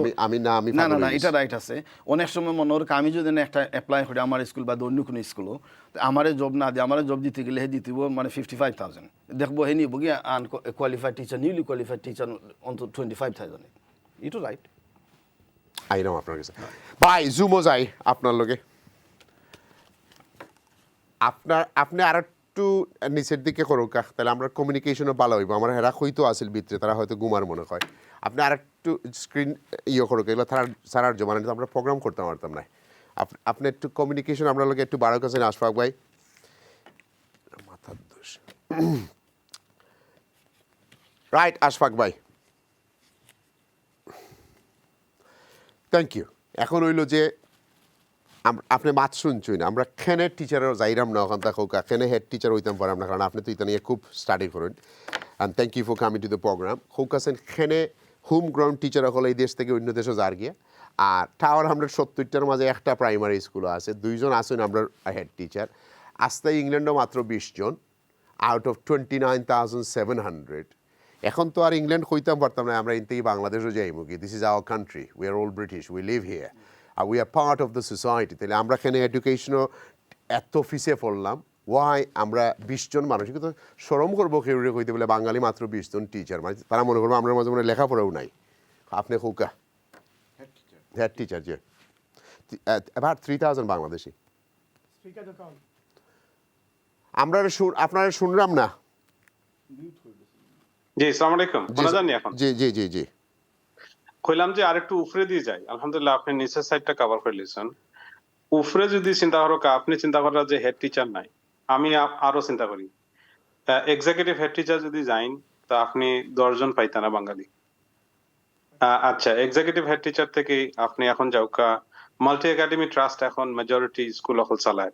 [SPEAKER 4] এটা রাইট আছে। অনেক সময় মনে হয় আমি যদি একটা অ্যাপ্লাই করি আমার স্কুল বা অন্য কোনো স্কুলও, আমারে জব না দিয়ে, আমার জব দিতে গেলে হে দিতে মানে 55,000, দেখবো হে নিব গিয়ে unqualified teacher, newly qualified teacher অন্তত 25,000। এটা রাইট।
[SPEAKER 1] আইরাম আপনার কাছে ভাই, জুমও যাই আপনার লগে। আপনি আর একটু নিচের দিকে করুক, তাহলে আমরা কমিউনিকেশনও ভালো হইব। আমার হেরা হইতো আসিল ভিতরে, তারা হয়তো গুমার মনে হয়। আপনি আর একটু স্ক্রিন করুক, এগুলো সারার জমানে তো আমরা প্রোগ্রাম করতে পারতাম না। আপনি একটু কমিউনিকেশন আপনার লগে একটু বাড়ার কাছে আশফাক ভাই, মাথার দোষ। রাইট আশফাক ভাই, থ্যাংক ইউ। এখন হইল যে আপনি মাত শুনছই না, আমরা খেনে টিচারের যাইরাম না ওখান থেকে খেনে হেড টিচার হইতাম পারাম না, কারণ আপনি তো এটা নিয়ে খুব স্টাডি করেন। And thank you for coming to the programme. হৌকাছেন খেনে হোম গ্রাউন্ড টিচার হল এই দেশ থেকে অন্য দেশে যার গিয়া। আর টাওয়ার 170টার মাঝে একটা প্রাইমারি স্কুলও আছে, 2 জন আছেন আমরা হেড টিচার। আস্তে ইংল্যান্ডও মাত্র 20 জন আউট অফ 29,700। এখন তো আর ইংল্যান্ড হইতাম পারতাম না, আমরা ইনতেই বাংলাদেশও যাইমু কি। This is our country, we are all British, we live here, আর we are part of the society. তাহলে আমরা এখানে এডুকেশনও এত ফিসে পড়লাম, ওয়াই আমরা 20 জন মানুষ কিন্তু শরম করবো কেউ কইতে বলে বাঙালি মাত্র 20 জন টিচার, মানে তারা মনে করবো আমরা মাঝে মনে লেখাপড়াও নাই। আপনি খোকা হেড টিচার, যে about 3,000 বাংলাদেশি। আপনারা শুনলাম না?
[SPEAKER 5] জি, আসসালামু আলাইকুম। শোনা যায়নি এখন?
[SPEAKER 1] জি জি জি জি,
[SPEAKER 5] কইলাম যে আরেকটু উপরে দিয়ে যাই। আলহামদুলিল্লাহ আপনি নিচের সাইডটা কভার করে লিয়েছেন। উপরে যদি চিন্তা করো, আপনি চিন্তা করেন যে হেড টিচার নাই, আমি আরো চিন্তা করি এক্সিকিউটিভ হেড টিচার যদি যাইন তা আপনি 10 জন পাইতেন না বাঙালি। আচ্ছা, এক্সিকিউটিভ হেড টিচার থেকে আপনি এখন যাওকা মাল্টি একাডেমি ট্রাস্ট এখন মেজরিটি স্কুল অকল চালায়।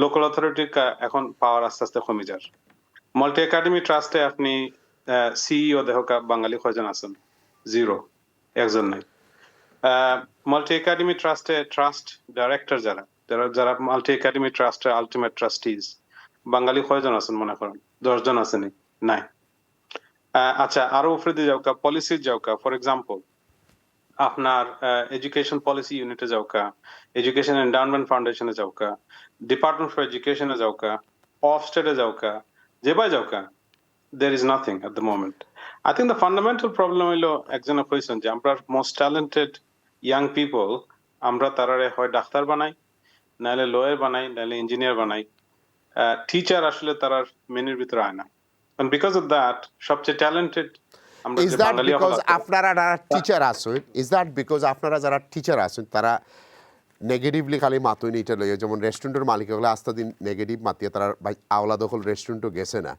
[SPEAKER 5] লোকাল অথরিটির এখন পাওয়ার আস্তে আস্তে কমে যার। মাল্টি একাডেমি ট্রাস্টে আপনি সিইও দেহকা বাঙালি কয়জন আছেন? 0, একজন নাই। মাল্টি একাডেমি ট্রাস্টে ট্রাস্ট ডাইরেক্টর যারা মাল্টি একাডেমি ট্রাস্টের আলটিমেট ট্রাস্টিজ বাঙালি কয়জন আছেন মনে করেন? 10 জন আছেন? নাই। আচ্ছা, আরো উপরে দিয়ে যাওকা, পলিসি যাওকা, ফর এক্সাম্পল আপনার এডুকেশন পলিসি ইউনিটে যাওকা, এডুকেশন এন্ডাউনমেন্ট ফাউন্ডেশনে যাওকা, ডিপার্টমেন্ট ফর এডুকেশনে যাওকা, অফ স্টেটে যাওকা, যেবাই যাওকা, there is nothing at the moment. I think the fundamental problem হলো একজনে কইছেন যে আমরা most talented young people আমরা তারারে হয় ডাক্তার বানাই, নাইলে লয়ার বানাই, নাইলে ইঞ্জিনিয়ার বানাই। টিচার আসলে তারার মেনুর ভিতরে আয় না, and because of that সবচেয়ে talented আমরা
[SPEAKER 1] Is that because আপনারা যারা টিচার আছেন, is that because আপনারা যারা টিচার আছেন তারা নেগেটিভলি খালি মাতুই নিটা লইয়া, যেমন রেস্টুরেন্টের মালিক হলে আস্তা দিন নেগেটিভ মাতিয়ে তারা আওলা দখল রেস্টুরেন্টও গেছে না,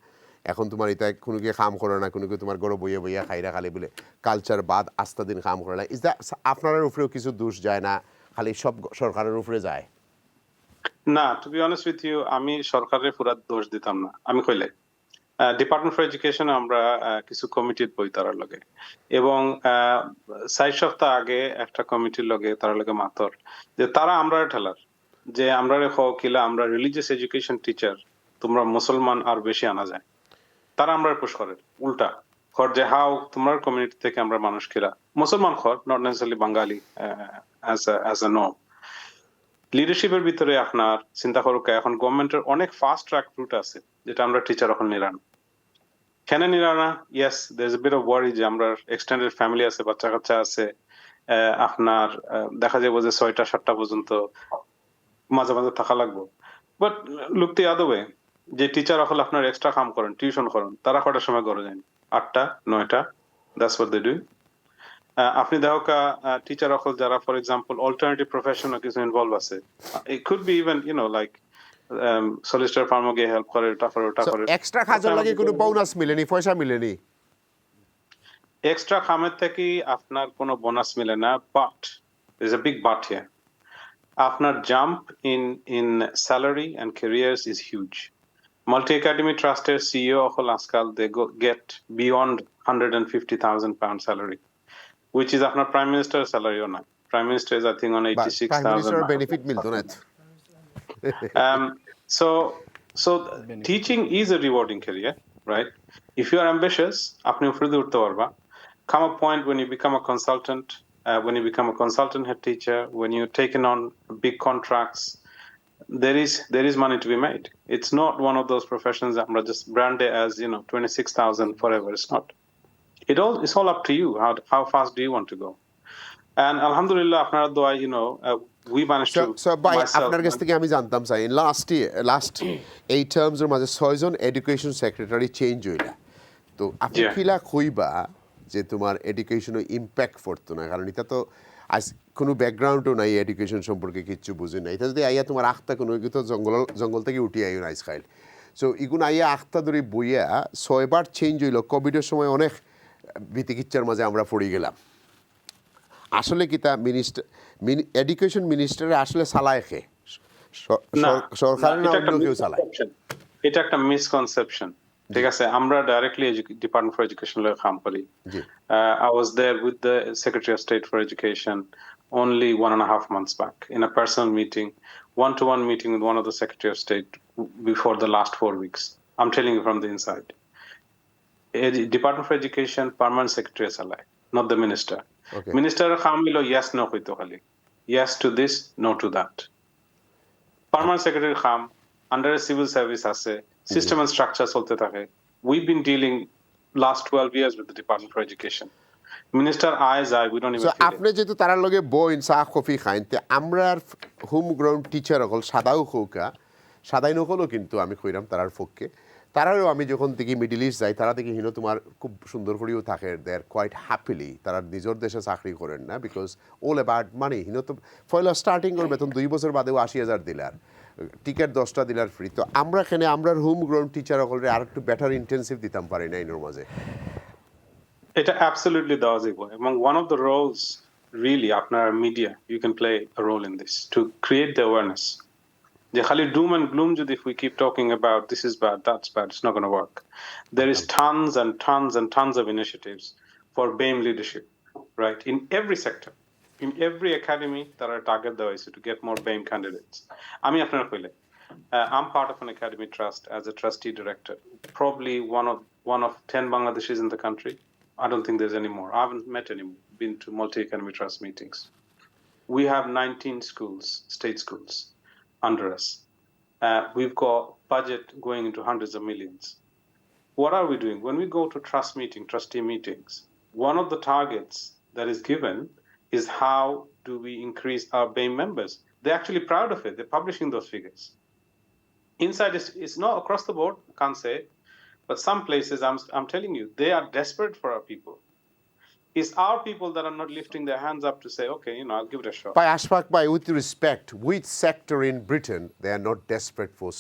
[SPEAKER 1] এখন তোমার এটা কোনো গিয়ে কাম করে না, কোনো তোমার গরো বইয়া বইয়া খাইরা খালি বলে কালচার বাদ আস্তা দিন কাম করে না। ইজ দ্যাট আপনার উপরেও কিছু দোষ যায় না, খালি সব সরকারের উপরে যায়?
[SPEAKER 5] না, to be honest with you, আমি সরকারের পুরা দোষ দিতাম না। আমি কইলে ডিপার্টমেন্ট ফর এডুকেশন আমরা কিছু কমিটির বই তারা লগে, এবং 6 সপ্তাহ আগে একটা কমিটির লগে তারা লগে মাতর যে তারা আমরা ঠেলার যে আমরা কিলা আমরা রিলিজিয়াস এডুকেশন টিচার তোমরা মুসলমান আর বেশি আনা যায়, তারা আমরা পুশ করে উল্টা খর যে হাও তোমার কমিউনিটি থেকে আমরা মানুষ কিলা মুসলমান খর, not necessarily Bangali as a no. লিডারশিপের ভিতরে আপনার চিন্তা করুক, এখন গভর্নমেন্টের অনেক ফাস্ট ট্র্যাক রুট আছে যেটা আমরা টিচার এখন নিলাম। কেন নিলাম না? Yes, there is a bit of worry যে আমরা এক্সটেন্ডেড ফ্যামিলি আছে, বাচ্চা কাচ্চা আছে, আপনার দেখা যাবে যে 6টা 7টা পর্যন্ত মাঝে মাঝে থাকা লাগবে। But look the other way, যে টিচার হল আপনার এক্সট্রা কাম করেন, টিউশন করেন, তারা কটার সময় ঘরে যান? 8টা 9টা, দ্যাটস হোয়াট দে ডু। আপনি দেখো টিচার হল যারা ফর এক্সাম্পল অল্টারনেটিভ প্রফেশনে কিছু ইনভলভ আছে, it could be even like solicitor ফার্মে গিয়ে হেল্প করে, ওটা করে ওটা করে।
[SPEAKER 1] এক্সট্রা কাজের লাগে কোনো বোনাস মিলেনি, পয়সা মিলেনি?
[SPEAKER 5] এক্সট্রা কামের থেকে আপনার কোনো বোনাস মিলে না, but there is a big but here. আপনার jump in salary and careers is huge. Multi academy ট্রাস্টের সিইও হল আজকাল they get beyond £150,000 salary, which is আপনার প্রাইম মিনিস্টার স্যালারিও না। Prime minister is I think on
[SPEAKER 1] prime
[SPEAKER 5] 86,000।
[SPEAKER 1] Minister benefit মিলতো না।
[SPEAKER 5] So teaching is a rewarding career, right? If you are ambitious, আপনি উপরে দিয়ে উঠতে পারবা। Come a point when you become a consultant, when you become a consultant head teacher, when you're taking on big contracts, there is money to be made. It's not one of those professions that are just branded as 26,000 forever. It's not. It's all up to you. How fast do you want to go? And alhamdulillah, আপনার দোয়া, we managed to.
[SPEAKER 1] So by
[SPEAKER 5] myself-
[SPEAKER 1] আপনার কাছ থেকে আমি জানতাম চাই last 8 টার্মসের মাঝে 6 জন education secretary change হইলা, তো আপনি
[SPEAKER 5] Yeah.
[SPEAKER 1] কিলা কইবা যে তোমার এডুকেশনে ইম্প্যাক্ট পড়তো না? কারণ এটা তো আজ কোনো ব্যাকগ্রাউন্ডও নাই, এডুকেশন সম্পর্কে কিচ্ছু বুঝি না। এটা যদি আইয়া তোমার আখতা কোনো তো জঙ্গল থেকে উঠি আইও না আজকাল। সো ইগুন আইয়া আখতা ধরে বইয়া 6 বার চেঞ্জ হইল। কোভিডের সময় অনেক বিতিকিচ্ছার মাঝে আমরা পড়ে গেলাম। আসলে কি তা এডুকেশন মিনিস্টারে আসলে চালায় খে সরকার না অন্য কেউ চালায়?
[SPEAKER 5] এটা একটা মিসকনসেপশন, ঠিক আছে? আমরা ডাইরেক্টলি ডিপার্টমেন্ট ফর এডুকেশন লয়ে কাম করি। I was there with the Secretary of State for Education only 1.5 months back in a personal meeting, one-to-one meeting with one of the Secretary of State before the last 4 weeks. I'm telling you from the inside. Department for Education permanent secretary চালায়, not the minister.
[SPEAKER 1] Okay.
[SPEAKER 5] Minister কাম হইলো yes no হইতো খালি, yes to this, no to that. Permanent secretary come under a civil service আছে, system and structure চলতে থাকে। We've been dealing last 12 years with the Department for Education. Minister eyes we don't even
[SPEAKER 1] so
[SPEAKER 5] feel
[SPEAKER 1] আপনি যেহেতু তারার লগে বইন চা coffee খাইন, তে আমরা হোম গ্রাউন্ড টিচার অকল সাদাও খৌকা সাদাই নকলও, কিন্তু আমি কইরাম তারার পক্ষে তারাও আমি যখন দেখি মিডল ইস্ট যাই, তারা দেখি তোমার খুব সুন্দর করেও থাকে, দে আর কোয়াইট হ্যাপিলি। তারা নিজের দেশে চাকরি করেন না, বিকজ অল অ্যাবাউট মানি। তো পয়লা স্টার্টিং ওর বেতন 2 বছর বাদেও 80,000 দিলার, টিকিট 10টা দিলার ফ্রি। তো আমরা এখানে আমরা হোম গ্রাউন্ড টিচার অকলরে আর একটু বেটার ইন্টেন্সিভ দিতাম পারি না এর মাঝে।
[SPEAKER 5] এটা absolutely দেওয়া যাবে, এবং one of the roles really আপনার media, you can play a role in this to create the awareness. যে খালি doom and gloom যদি if we keep talking about this is bad, that's bad, it's not going to work. There is tons and tons and tons of initiatives for BAME leadership, right? In every sector, in every academy that are target দেওয়া হয়েছে to get more BAME candidates. আমি আপনার কইলে I'm part of an academy trust as a trustee director, probably one of 10 Bangladeshis in the country. I don't think there's any more. I haven't met any more, been to multi-academy trust meetings. We have 19 schools, state schools, under us. We've got budget going into hundreds of millions. What are we doing? When we go to trustee meetings, one of the targets that is given is how do we increase our BAME members? They're actually proud of it. They're publishing those figures. Inside, it's not across the board, I can't say, but some places, I'm telling you, they are desperate for our people. It's our people that are not lifting their hands up to say, okay, I'll give it a shot.
[SPEAKER 1] By Ashfaq, with respect, which sector in Britain they are not desperate for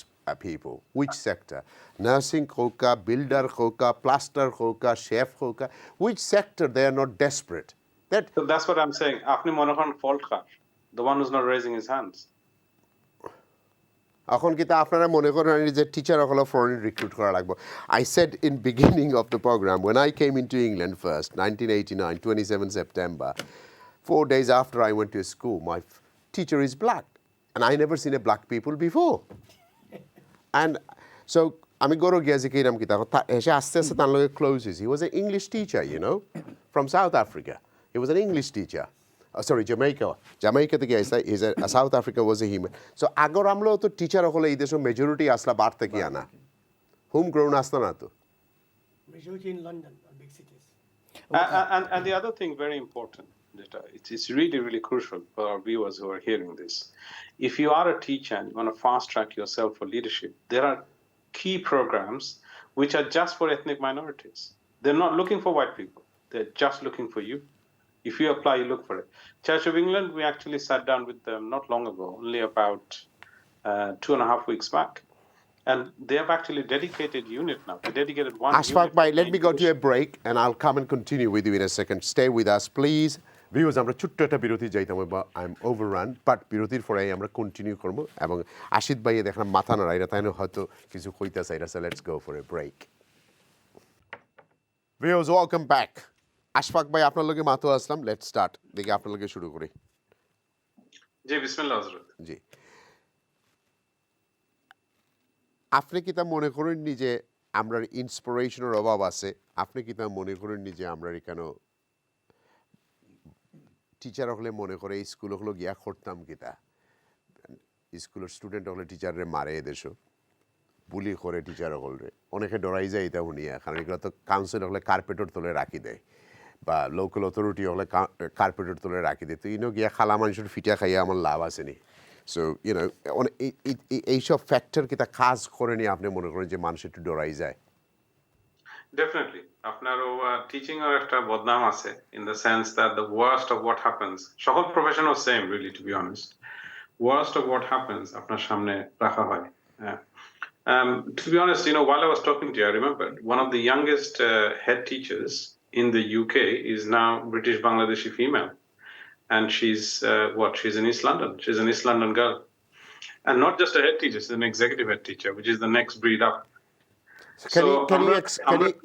[SPEAKER 1] people? Which sector? Nursing hoka, builder hoka, plaster hoka, chef hoka. Which sector they are not desperate?
[SPEAKER 5] So that's what I'm saying. Apni mone koren fault kar, the one who's not raising his hands.
[SPEAKER 1] এখন কিন্তু আপনারা মনে করেন যে teacher হলো foreign recruit করা লাগবে। I said in beginning of the program, when I came into England first, 1989, 27 September, 4 days after I went to school, my teacher is black. And I never seen a black people before. And so আমি গরো গিয়েছি কিরাম কিতা এসে আস্তে আস্তে তার লগে ক্লোজ হয়েছি। He was an English teacher, from South Africa. He was an English teacher. Sorry, Jamaica. Jamaica থেকে আইসা, South Africa was a human. So আগর আমরাও তো টিচার হলে এই দেশের মেজরিটি আসলা বার থেকে আনা, হোম গ্রাউন্ড আসতো না তো।
[SPEAKER 2] Majority in London or big cities.
[SPEAKER 5] And the other thing, very important, it's really, really crucial for our viewers who are hearing this. If you are a teacher and you want to fast track yourself for leadership, there are key programs which are just for ethnic minorities. They're not looking for white people. They're just looking for you. If you apply, you look for it. Church of England, we actually sat down with them not long ago, only about 2.5 weeks back. And they have actually dedicated unit now. They dedicated one
[SPEAKER 1] Ashfaq
[SPEAKER 5] unit.
[SPEAKER 1] bhai, let me go to a break and I'll come and continue with you in a second. Stay with us, please. Viewers, আমরা ছোট্ট একটা বিরতি যাইতাম বা I'm overrun, but বিরতির পরে আমরা continue করব এবং আশিদ ভাইয়ে দেখলাম মাথা নাড়াইরা তাই হয়তো কিছু কইতে চাইরা, so let's go for a break. Viewers, welcome back. Ashfaq ভাই আপনার লগে মাতো আসলাম, let's start. দেখি আপনার লগে শুরু করি।
[SPEAKER 5] জি বিসমিল্লাহ হযরত।
[SPEAKER 1] জি, আপনি কি তা মনে করেননি যে আমরা ইন্সপিরেশনের অভাব আছে? আপনি কি তা মনে করেননি যে আমরা এখানে টিচার হলে মনে করে স্কুল হলো গিয়া করতাম কিতা, স্কুলের স্টুডেন্ট হলে টিচারে মারে এদেশ বুলি করে টিচার হলে অনেকে ডরাই যায় এটা শুনিয়া, কারণ এগুলো তো কাউন্সিল হলে কার্পেটের তলে রাখি দেয় বা লোকাল অথরিটি হলে কার্পেটের তলে রাখি দেয়, তো ইনো গিয়া খালা মানুষের ফিটা খাইয়া আমার লাভ আসেনি। সো ইউনো এইসব ফ্যাক্টর কিতা কাজ করেনি আপনি মনে করেন যে মানুষ একটু ডরাই যায়?
[SPEAKER 5] Definitely. আপনারও টিচিং এর একটা বদনাম আছে in the sense that the worst of what happens, সকল প্রফেশনও same really to be honest, worst of what happens আপনার সামনে রাখা হয়। To be honest, while I was talking to you, I remembered one of the youngest head teachers in the UK is now British Bangladeshi female, and she's she's in East London. She's an East London girl, and not just a head teacher; she's an executive head teacher, which is the next breed up.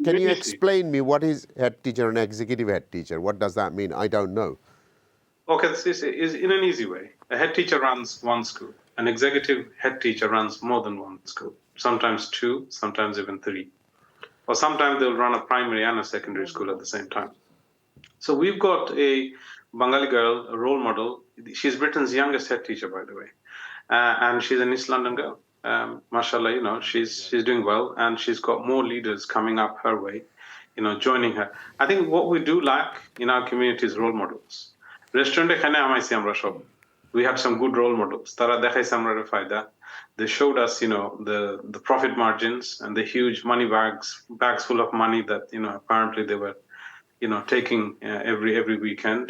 [SPEAKER 1] Can you explain me what is head teacher and executive head teacher? What does that mean? I don't know.
[SPEAKER 5] Okay, this is in an easy way. A head teacher runs one school. An executive head teacher runs more than one school. Sometimes two, sometimes even three. Or sometimes they'll run a primary and a secondary school at the same time. So we've got a Bengali girl, a role model. She's Britain's youngest head teacher, by the way. And she's an East London girl. Mashallah, she's doing well, and she's got more leaders coming up her way, joining her. I think what we do lack in our community is role models. Restaurant ekhane amaisi amra shob. We have some good role models. Tara dekhaise amra fayda. They showed us, the profit margins and the huge money bags full of money that apparently they were, taking every weekend,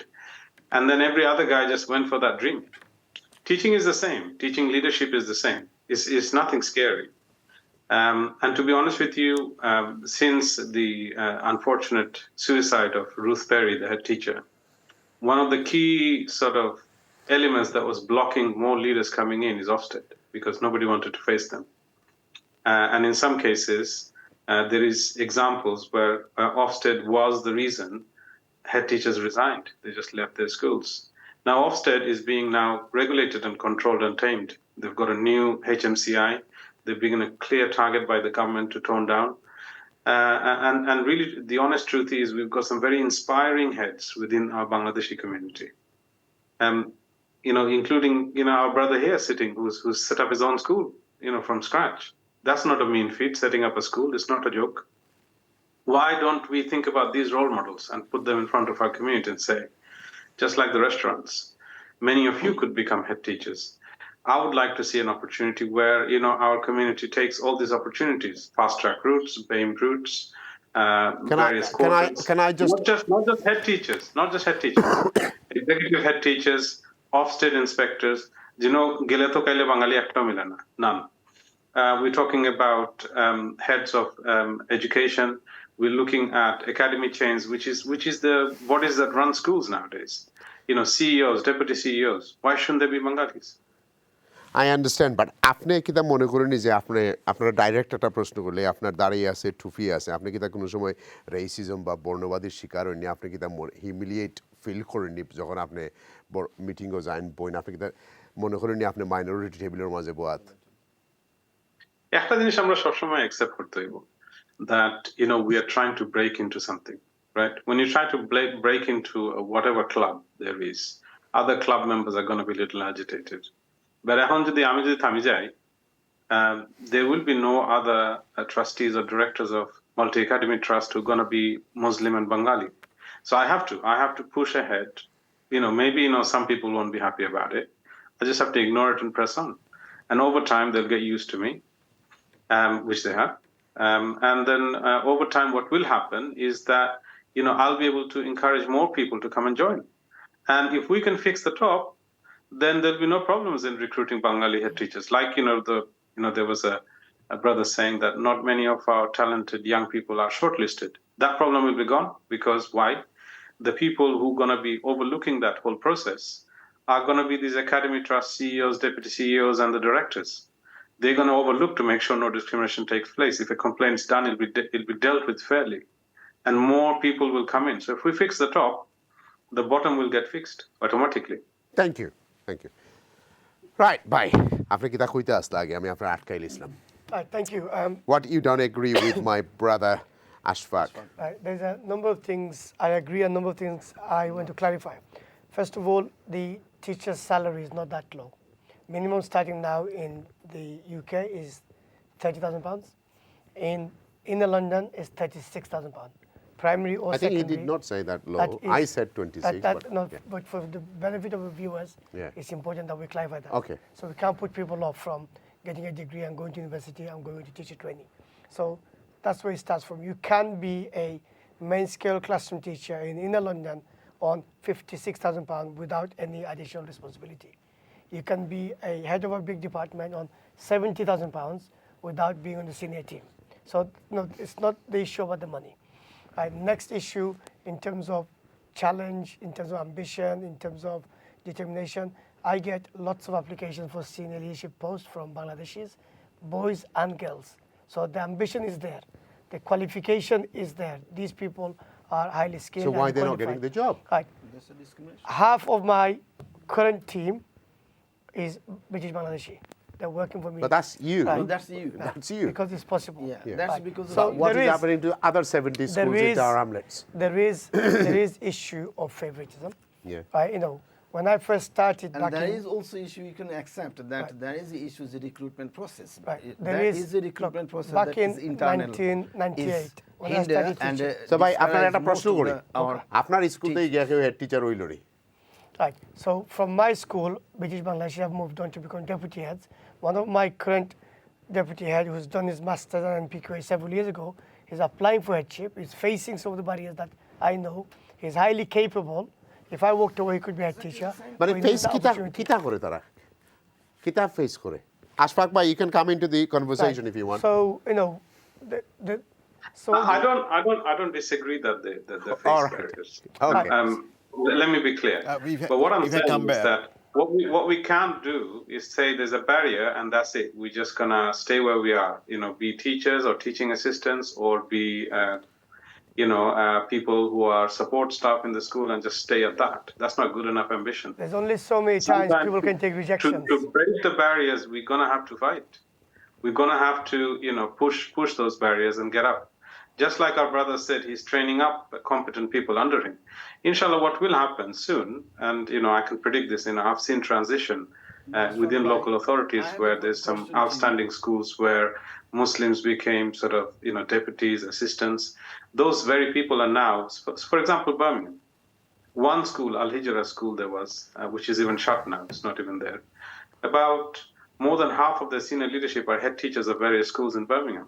[SPEAKER 5] and then every other guy just went for that dream. Teaching is the same. Teaching leadership is the same. It's nothing scary. And to be honest with you, since the unfortunate suicide of Ruth Perry, the head teacher, one of the key sort of elements that was blocking more leaders coming in is Ofsted, because nobody wanted to face them. And in some cases, there is examples where Ofsted was the reason head teachers resigned. They just left their schools. Now Ofsted is being now regulated and controlled and tamed. They've got a new HMCI. They've been a clear target by the government to tone down. And really, the honest truth is we've got some very inspiring heads within our Bangladeshi community. Including, our brother here sitting who's set up his own school, from scratch. That's not a mean feat, setting up a school. It's not a joke. Why don't we think about these role models and put them in front of our community and say, just like the restaurants, many of you could become head teachers. I would like to see an opportunity where, our community takes all these opportunities, fast track routes, BAME routes, various courses.
[SPEAKER 1] Can I just...
[SPEAKER 5] Not just head teachers, executive head teachers, Ofsted inspectors, gele to kaile Bangali ekta mile na, none. We're talking about heads of education. We're looking at academy chains, which is the bodies that run schools nowadays. CEOs, deputy CEOs. Why shouldn't they be Bengalis?
[SPEAKER 1] I understand, but আপনি কি তা মনে করেন যে আপনারা direct একটা প্রশ্ন করলে আপনার দাঁড়িয়ে আছে, টুপি আছে, আপনি কি তা কোনো সময় রেসিজম বা বর্ণবাদীর শিকার হননি? আপনি কি তা হিউমিলিয়েট ফিল করেননি যখন আপনি মিটিংও যান বইন? আপনি কি তা মনে করেননি আপনি মাইনরিটি টেবিলের মাঝে বোয়াত?
[SPEAKER 5] একটা জিনিস আমরা সবসময় অ্যাকসেপ্ট করতে হইব, that we are trying to break into something, right? When you try to break into whatever club there is, other club members are going to be a little agitated. But এখন যদি আমি থামি যাই, there will be no other trustees or directors of multi-academy trust who are going to be Muslim and Bengali. So I have to push ahead. Maybe some people won't be happy about it. I just have to ignore it and press on, and over time they'll get used to me. which they have. And then over time, what will happen is that, I'll be able to encourage more people to come and join. And if we can fix the top, then there'll be no problems in recruiting Bengali head teachers. Like, there was a brother saying that not many of our talented young people are shortlisted. That problem will be gone because why? The people who are going to be overlooking that whole process are going to be these academy trust CEOs, deputy CEOs, and the directors. They're going to overlook to make sure no discrimination takes place. If a complaint is done, it'll be dealt with fairly, and more people will come in. So if we fix the top, the bottom will get fixed automatically.
[SPEAKER 1] Thank you. Right, bye. আপনি কি তা কইতে আসলে আগে আমি আপনার আটকাই লিছিলাম।
[SPEAKER 2] Thank you.
[SPEAKER 1] What you don't agree with my brother Ashfaq?
[SPEAKER 2] There's a number of things I agree, a number of things I want to clarify. First of all, the teacher's salary is not that low. Minimum starting now in the UK is £30,000. In inner London is £36,000. Primary or
[SPEAKER 1] I think
[SPEAKER 2] secondary.
[SPEAKER 1] he did not say that low. I said 26.
[SPEAKER 2] But for the benefit of the viewers, it's important that we clarify that.
[SPEAKER 1] Okay.
[SPEAKER 2] So we can't put people off from getting a degree and going to university and going to teacher training. So that's where it starts from. You can be a main scale classroom teacher in inner London on £56,000 without any additional responsibility. You can be a head of a big department on £70,000 without being on the senior team. So no, it's not the issue about the money. Next issue in terms of challenge, in terms of ambition, in terms of determination, I get lots of applications for senior leadership posts from Bangladeshis, boys and girls. So the ambition is there. The qualification is there. These people are highly skilled.
[SPEAKER 1] So why
[SPEAKER 2] and
[SPEAKER 1] they're not
[SPEAKER 2] qualified.
[SPEAKER 1] getting the job?
[SPEAKER 2] Right. Half of my current team is British Bangladeshi. They're working for me.
[SPEAKER 1] But that's you.
[SPEAKER 2] Right.
[SPEAKER 4] No, that's you.
[SPEAKER 1] That's you.
[SPEAKER 2] Because it's possible.
[SPEAKER 4] Yeah, that's because
[SPEAKER 2] So
[SPEAKER 1] What
[SPEAKER 2] there
[SPEAKER 1] is
[SPEAKER 2] is-
[SPEAKER 1] happening to other 70 schools in our hamlets?
[SPEAKER 2] There is issue of favoritism.
[SPEAKER 1] Yeah.
[SPEAKER 2] When I first started
[SPEAKER 4] and
[SPEAKER 2] back
[SPEAKER 4] there
[SPEAKER 2] in,
[SPEAKER 4] is also issue you can accept that there is the issue the recruitment process.
[SPEAKER 2] Right.
[SPEAKER 4] There is a recruitment process
[SPEAKER 2] back
[SPEAKER 4] that
[SPEAKER 2] in
[SPEAKER 4] is internal.
[SPEAKER 2] 1998 when I
[SPEAKER 4] hinder
[SPEAKER 2] started
[SPEAKER 4] and
[SPEAKER 2] teaching.
[SPEAKER 1] So ভাই আপনার
[SPEAKER 4] discourage
[SPEAKER 1] একটা
[SPEAKER 4] most
[SPEAKER 1] প্রশ্ন
[SPEAKER 4] of
[SPEAKER 1] করি
[SPEAKER 4] our
[SPEAKER 1] আপনার স্কুলেই গিয়ে কেউ head teacher হইল রে
[SPEAKER 2] Right. So from my school, British Bangladeshi, have moved on to become deputy heads. One of my current deputy head, who's done his master's and PQA several years ago, he's applying for headship. He's facing some of the barriers that I know. He's highly capable. If I walked away, he could be a head teacher.
[SPEAKER 1] মানে
[SPEAKER 2] So he
[SPEAKER 1] face
[SPEAKER 2] needs the
[SPEAKER 1] কিতা
[SPEAKER 2] opportunity.
[SPEAKER 1] কিতা করে তারা কিতা face করে আশফাক ভাই you can come into the conversation if you want.
[SPEAKER 2] So so
[SPEAKER 5] I don't disagree that they
[SPEAKER 1] All
[SPEAKER 5] face
[SPEAKER 1] right.
[SPEAKER 5] barriers.
[SPEAKER 1] Okay.
[SPEAKER 5] Let me be clear. But what I'm
[SPEAKER 3] if I
[SPEAKER 5] saying
[SPEAKER 3] come
[SPEAKER 5] is
[SPEAKER 3] back-
[SPEAKER 5] that what we can't do is say there's a barrier and that's it. We're just gonna stay where we are. Be teachers or teaching assistants or be people who are support staff in the school and just stay at that. That's not good enough ambition.
[SPEAKER 2] there's only so many times
[SPEAKER 5] Sometimes
[SPEAKER 2] people can take rejections.
[SPEAKER 5] To break the barriers, we're gonna have to fight. We're gonna have to, push those barriers and get up. Just like our brother said, he's training up competent people under him. Inshallah, what will happen soon, and I can predict this. I've seen transition within local authorities where there's some outstanding schools where Muslims became sort of, deputies, assistants. Those very people are now, for example, Birmingham. One school, Al Hijra school, there was, which is even shut now. It's not even there. About more than half of the senior leadership are head teachers of various schools in Birmingham.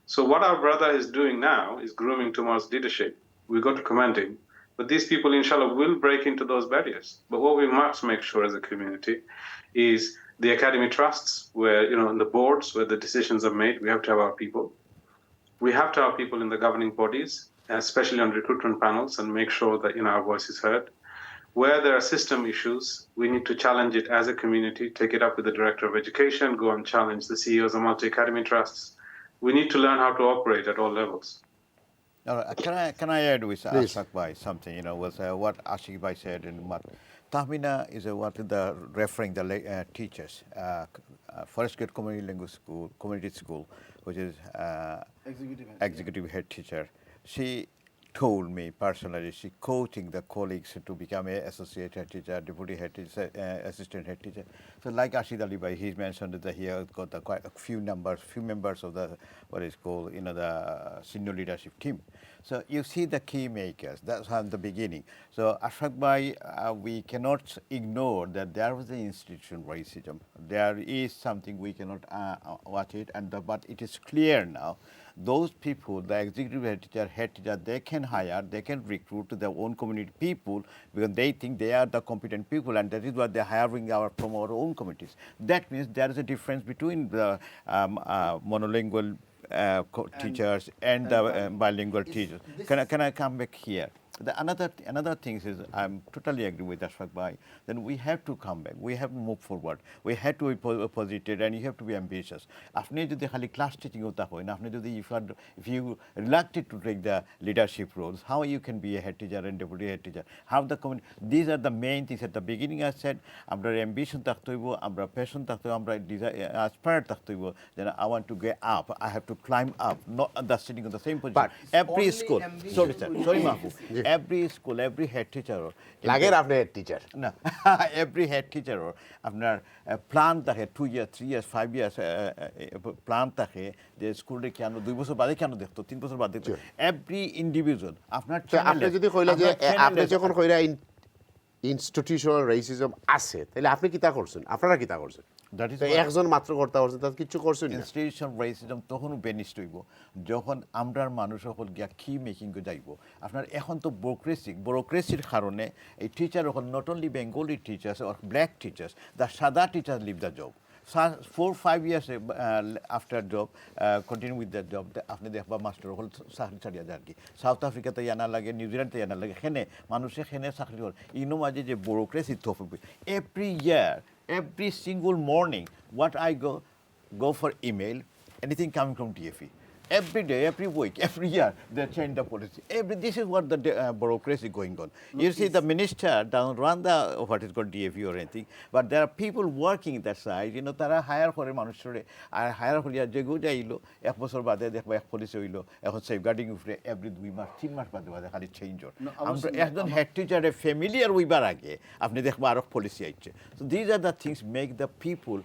[SPEAKER 5] So what our brother is doing now is grooming towards leadership. We got to commend him. But these people, inshallah, will break into those barriers. But what we must make sure as a community is the academy trusts, where, in the boards where the decisions are made, we have to have our people. We have to have people in the governing bodies, especially on recruitment panels, and make sure that, our voice is heard. Where there are system issues, we need to challenge it as a community, take it up with the Director of Education, go and challenge the CEOs of multi-academy trusts. We need to learn how to operate at all levels.
[SPEAKER 3] All right. Can I add with Ashfaq Bhai something? With what Ashik Bhai said in what Tahmina is what the referring the teachers, first grade community language school, community school, which is executive head teacher. She told me personally, she coaching the colleagues to become a associate head teacher, deputy head teacher, assistant head teacher. So like Ashid Ali Bhai, he mentioned that he has got quite a few members of the, what is called, the senior leadership team. So you see the key makers, that's from the beginning. So Ashfaq Bhai, we cannot ignore that there was an institutional racism. There is something we cannot watch it, but it is clear now. Those people, the executive head teacher, they can hire, they can recruit their own community people because they think they are the competent people, and that is what they're hiring from our own communities. That means there is a difference between the monolingual teachers and the bilingual teachers. Can I come back here? Another thing is, I'm totally agree with Ashfaq Bhai, then we have to come back, we have to move forward, we have to be positive, and you have to be ambitious. After the class teaching, if you reluctant to take the leadership roles, how you can be a head teacher and deputy head teacher? How these are the main things. At the beginning I said, amra ambition taktoibo, amra passion taktoibo, amra aspire taktoibo, then I want to get up, I have to climb up, not sitting on the same position.
[SPEAKER 1] But
[SPEAKER 3] every school, sorry Mahee, every school, every head teacher,
[SPEAKER 1] head teacher.
[SPEAKER 3] No, every head teacher, আপনার plan থাকে 2 years, 3 years, 5 years plan থাকে যে স্কুলে কেন 2 বছর বাদে কেন দেখতো 3 বছর বাদে দেখতো এভরি ইন্ডিভিজুয়াল আপনার
[SPEAKER 1] আপনি যদি কইলা যে আপনি যখন কইরা ইনস্টিটিউশনাল রেসিজম আছে তাহলে আপনি কিতা করছেন আপনারা কিতা করছেন একজন মাত্র করতে পারছেন তার কিছু করছেন না
[SPEAKER 3] ইনস্টিটিউশনাল রেসিজম তখন বেনিস্ট হইব যখন আমরার মানুষ সকল গিয়া কি মেকিং কে যাইব আপনার এখন তো ব্যুরোক্রেসির কারণে এই টিচার এখন not only Bengali teachers or black teachers the সাদা teacher leave the job 4-5 years after job, continue with that job. আপনি দেখবা মাস্টার হল চাকরি ছাড়িয়া যায় আর কি সাউথ আফ্রিকাতে জানা লাগে নিউজিল্যান্ডে জানা লাগে এখানে মানুষে এখানে চাকরি করে ইনো মাঝে যে bureaucracy থপবে every year, every single morning, what I go for email, anything coming from DFE. Every day, every week, every year, they change the policy. This is what the bureaucracy going on. You see, the minister doesn't run the what is called DFE or anything, but there are people working that side. তারা hire করে মানুষরে আর hire করিয়া যে গো যাইলো এক বছর বাদে দেখবা এক police হইলো এখন সেফগার্ডিং উপরে এভরি 2 মাস 3 মাস বাদে খালি চেঞ্জ হয় আমরা একজন হেড টিচারে ফ্যামিলিয়ার হইবার আগে আপনি দেখবা আরো পলিসি আইছে so these are the things make the people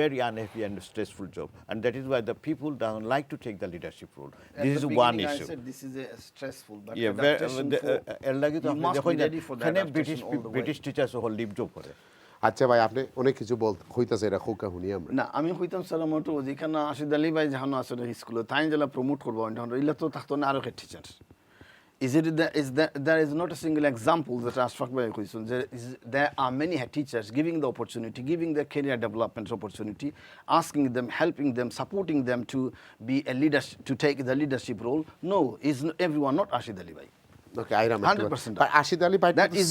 [SPEAKER 3] very unhappy and stressful job, and that is why the people don't like to take the leadership role. This is one issue.
[SPEAKER 4] I said this is a stressful, but
[SPEAKER 3] British teachers who leave job করে
[SPEAKER 1] আচ্ছা ভাই আপনি অনেক কিছু হইতাছে এটা খোকা শুনি আমরা
[SPEAKER 4] না আমি হইতাম সালামতো যেখানে আশিদ আলী ভাই জাহানো আসলে স্কুলে তাই জেলা প্রমোট করবো ইলা তো থাকতো না আরো head teacher there is not a single example that Ashfaq Bhai question. There are many head teachers giving the opportunity, giving their career development opportunity, asking them, helping them, supporting them to be a leader, to take the leadership role. No, is everyone not Ashid Ali Bhai?
[SPEAKER 1] Okay, I remember
[SPEAKER 4] 100%.
[SPEAKER 1] But Ashid Ali Bhai
[SPEAKER 4] that is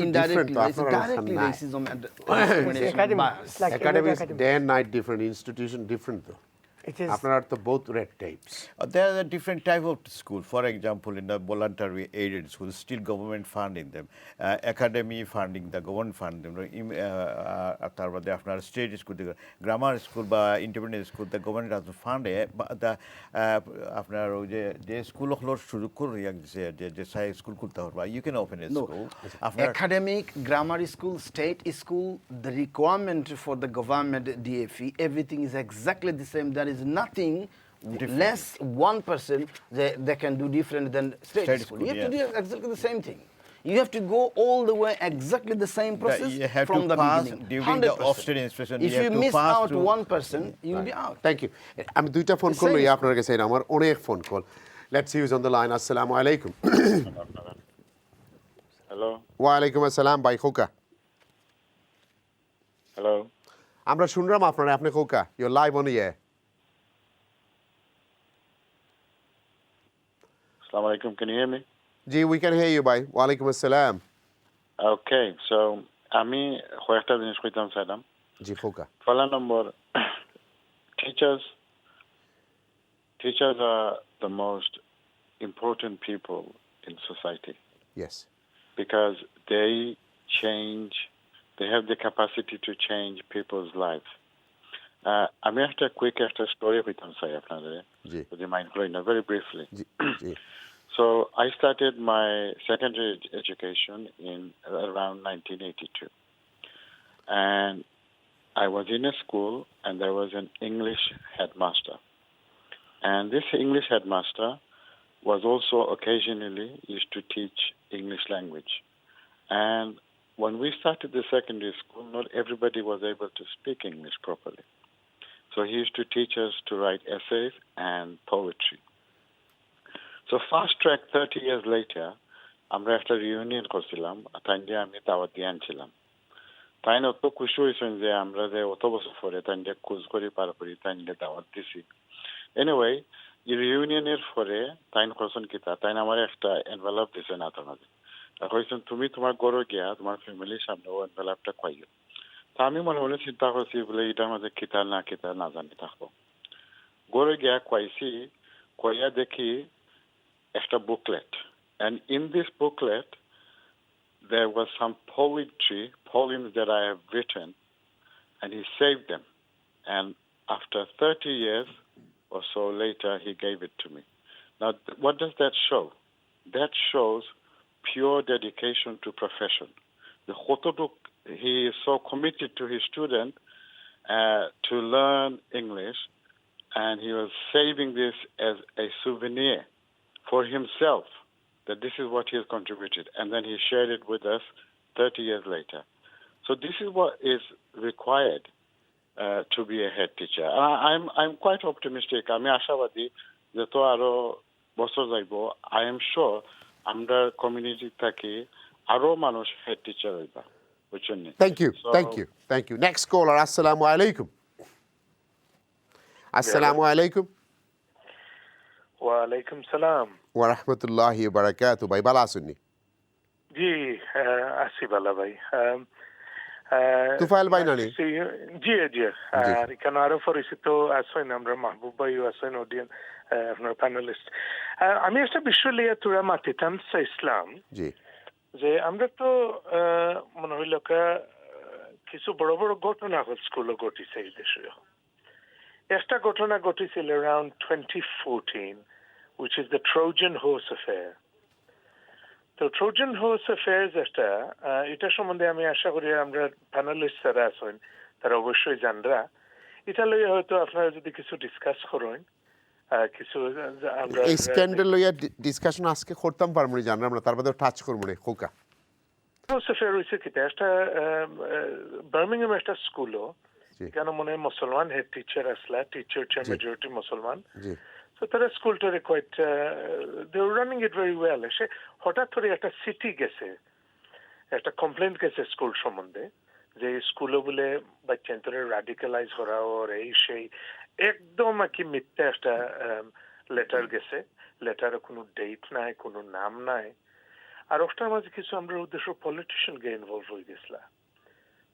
[SPEAKER 4] indirectly, it's directly racism and discrimination bias.
[SPEAKER 1] Academy is day and night different, institution different though.
[SPEAKER 2] It is.
[SPEAKER 1] আপনারা তো both red tapes.
[SPEAKER 3] There are different type of school. For example, in the voluntary aided schools, still government funding them. Academy funding, the government funding them. তারপরে আপনার state school, grammar school বা independent school, the government has funded. The আপনার ওই যে school হলোর সুযোগ করে যে সাই school খুলতে হবে, you can open a school.
[SPEAKER 4] Academic, grammar school, state school, the requirement for the government DFE, everything is exactly the same. There is nothing different. Less 1% they can do different than state school. You have to do exactly the same thing. You have to go all the way exactly the same process from the beginning.
[SPEAKER 3] During the Australian inspection,
[SPEAKER 4] if you miss out 1%, you'll be out.
[SPEAKER 1] Thank you. আমি দুইটা phone call লই আপনার কাছে আমার অনেক phone call. Let's see who's on the line. Assalamu alaikum.
[SPEAKER 13] Hello.
[SPEAKER 1] Wa alaikum assalam ভাই খোকা.
[SPEAKER 13] Hello.
[SPEAKER 1] আমরা শুনলাম আপনারা আপনি খোকা. You're live on the air.
[SPEAKER 13] Assalamu alaikum. Can you hear me?
[SPEAKER 1] Ji, we can hear you, bhai. Wa alaikum assalam.
[SPEAKER 13] Okay, so আমি কয়েকটা জিনিস কইতাম চাইলাম
[SPEAKER 1] জি খোকা
[SPEAKER 13] পয়লা নম্বর teachers are the most important people in society.
[SPEAKER 1] Yes.
[SPEAKER 13] Because they have the capacity to change people's lives. আমি একটা story কইতাম চাই আপনাদের যদি মাইন্ড করেন না very briefly.
[SPEAKER 1] G
[SPEAKER 13] So I started my secondary education in around 1982. And I was in a school and there was an English headmaster. And this English headmaster was also occasionally used to teach English language. And when we started the secondary school, not everybody was able to speak English properly. So he used to teach us to write essays and poetry. So fast track 30 years later, আমরা একটা reunion করছিলাম, তাই দিয়ে আমি দাওয়াত দিয়ে আনছিলাম। তাই অত খুশি হয়েছেন যে আমরা যে অত বছর পরে তাই দিয়ে খোঁজ করি পার করি তাই দাওয়াত দিছি। এনিওয়ে রিউনিয়নের পরে তাই করছেন কিতা তাই আমার একটা এনভেলপ দিছে না তোমাকে কইছেন তুমি তোমার গড়ে গিয়া তোমার ফ্যামিলির সামনে ও এনভেলপটা খাইও। তা আমি মনে মনে চিন্তা করছি বলে এটার মধ্যে কিতা না জানি থাকবো। গড়ে গিয়া খাইছি, কইয়া দেখি একটা booklet, and in this booklet there was some poems that I have written, and he saved them, and after 30 years or so later he gave it to me. Now what does that show? That shows pure dedication to profession. He is so committed to his student to learn English, and he was saving this as a souvenir for himself, that this is what he has contributed, and then he shared it with us 30 years later. So this is what is required to be a head teacher. I'm quite optimistic. আমি আশাবাদী যে তো আরো বছর যাইব, I am sure আমরা community থাকি আরো মানুষ হেড টিচার হইবা। বুঝছেন?
[SPEAKER 1] Thank you. Next caller, assalamu alaikum. Assalamu alaikum.
[SPEAKER 14] ওয়ালাইকুম সালাম
[SPEAKER 1] ওয়া রাহমাতুল্লাহি ওয়া বারাকাতুহু। ভাই ভালো আছেন?
[SPEAKER 14] জি আসি বালা ভাই
[SPEAKER 1] তুফাইল ভাই নানি?
[SPEAKER 14] জি জি আর এখানে আরো পরিচিত আছেন আমরা মাহবুব ভাইও আছেন অডিয়েন্স আপনার প্যানেলিস্ট। আমি একটা বিষয় লিয়ে তোরা মাতিতাম চাইছিলাম যে আমরা তো মনে হইল কিছু বড় বড় ঘটনা স্কুলে ঘটিছে এই দেশে। একটা ঘটনা ঘটেছিল around 2014, which is the Trojan Horse affair. তো ট্রোজান হোর্স অ্যাফেয়ার্স এটা সম্বন্ধে আমি আশা করি আমরা প্যানেলিস্ট যারা আছেন তারা অবশ্যই জানরা। এটা লইয়া হয়তো আপনারা যদি কিছু ডিসকাস করেন কিছু আমরা
[SPEAKER 1] এই স্ক্যান্ডাল লইয়া ডিসকাশন আজকে করতাম পারবো না জানরা আমরা তারপরে টাচ করব না খোকা।
[SPEAKER 14] হোর্স অ্যাফেয়ার হইছে কিটা একটা বার্মিংহাম একটা স্কুলও এখানে মনে হয় মুসলমান হেড টিচার আসলা, টিচার মেজরিটি মুসলমান। তো তারা স্কুলটারে quite they were running it very well. সে হঠাৎ করে একটা সিটি গেছে, একটা কমপ্লেন্ট গেছে স্কুল সম্বন্ধে যে স্কুলে বলে বাচ্চান্তরে রাডিক্যালাইজ করা ওর এই সেই একদম আর কি মিথ্যা একটা লেটার গেছে। লেটারে কোনো ডেট নাই, কোনো নাম নাই। আর ওটার মাঝে কিছু আমরা উদ্দেশ্য পলিটিশিয়ান গে ইনভলভ হয়ে গেছিলাম।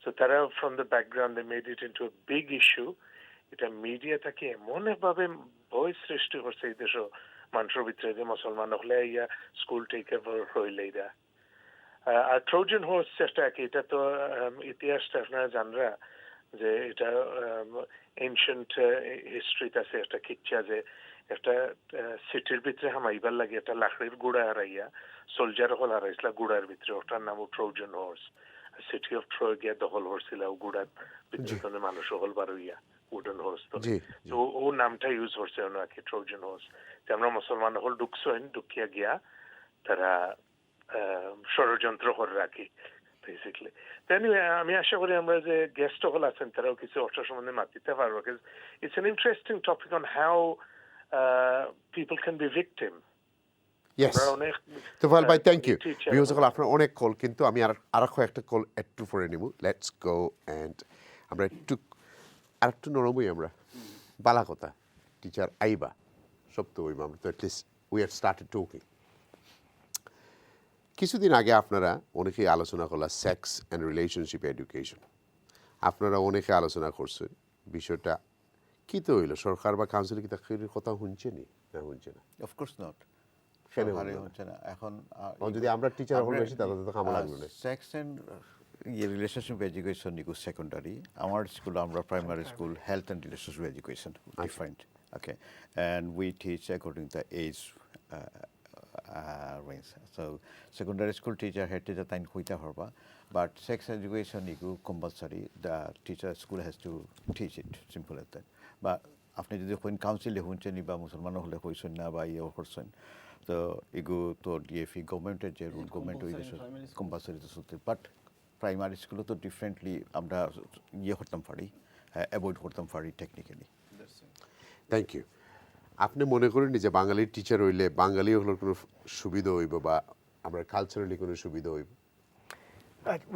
[SPEAKER 14] So তারা from the background they made it into a big issue. এটা মিডিয়া তাকে এমন ভাবে ভয় সৃষ্টি করছে এই দেশ মানুষের ভিতরে যে মুসলমান হলে ইয়া স্কুল টেক ওভার হইলে এরা। আর ট্রোজান হোর্স চেষ্টা কি এটা তো ইতিহাসটা আপনারা জানরা যে এটা এনশিয়েন্ট হিস্ট্রিতে আছে একটা কিচ্ছা যে একটা সিটির ভিতরে হামাইবার লাগে একটা লাকড়ির গুড়া হারাইয়া সোলজার হল হারাইছিল গুড়ার ভিতরে, ওটার নাম ট্রোজান হোর্স। সিটি অফ ট্রয় গিয়া দখল হচ্ছিল গুড়ার ভিতরে মানুষ হল বারুইয়া উডেন হোর্স। তো ও নামটা ইউজ করছে নাকি ট্রোজান হোর্স। আমরা মুসলমান হল ঢুকিয়া গিয়া তারা ষড়যন্ত্র করে রাখি বেসিকলি। আমি আশা করি আমরা যে গেস্ট হল আছেন তারাও কিছু অর্থ সম্বন্ধে মাতিতে পারবো। It's an interesting topic on how people can be victim.
[SPEAKER 1] Yes. Tufal bhai, thank you. Viewers সকল আপনার অনেক কল, কিন্তু আমি আর কয়েকটা কল একটু পরে নিব। লেটস গো এন্ড আমরা আরেকটু নরমই আমরা বালা কথা টিচার আইবা সব তো ওই আমরা তো at least we had started talking. কিছুদিন আগে আপনারা অনেকেই আলোচনা করলা সেক্স অ্যান্ড রিলেশনশিপ এডুকেশন। আপনারা অনেকে আলোচনা করছেন বিষয়টা কি তো হইল সরকার বা কাউন্সিল কি তার কথা শুনছে নি না শুনছে না?
[SPEAKER 3] Of course not. এখন
[SPEAKER 1] যদি আমরা টিচার হল বেশি তাহলে তো কাম লাগবে না।
[SPEAKER 3] Sex and relationship education equal secondary. আমার স্কুল আমরা primary school health and relationship education different. Okay, and we teach according to the age range. So secondary school teacher, head teacher, tain hoita horba. But sex education igu compulsory. The teacher school has to teach it. Simple as that. But আপনি যদি কোন কাউন্সিলে হুঁচেনি বা মুসলমান হলে হইছেন না বা ইয়ে করছেন তো এগু তো ডিএফি গভর্নমেন্টের যে রুল গভর্নমেন্ট ওই দেশে কম্পালসারি তো সত্যি বাট প্রাইমারি স্কুলে তো ডিফারেন্টলি আমরা ইয়ে করতাম পারি অ্যাভয়েড করতাম পারি টেকনিক্যালি
[SPEAKER 1] থ্যাংক ইউ আপনি মনে করেন যে বাঙালির টিচার হইলে বাঙালি হলো কোনো সুবিধা হইব বা আমরা কালচারালি কোনো সুবিধা হইব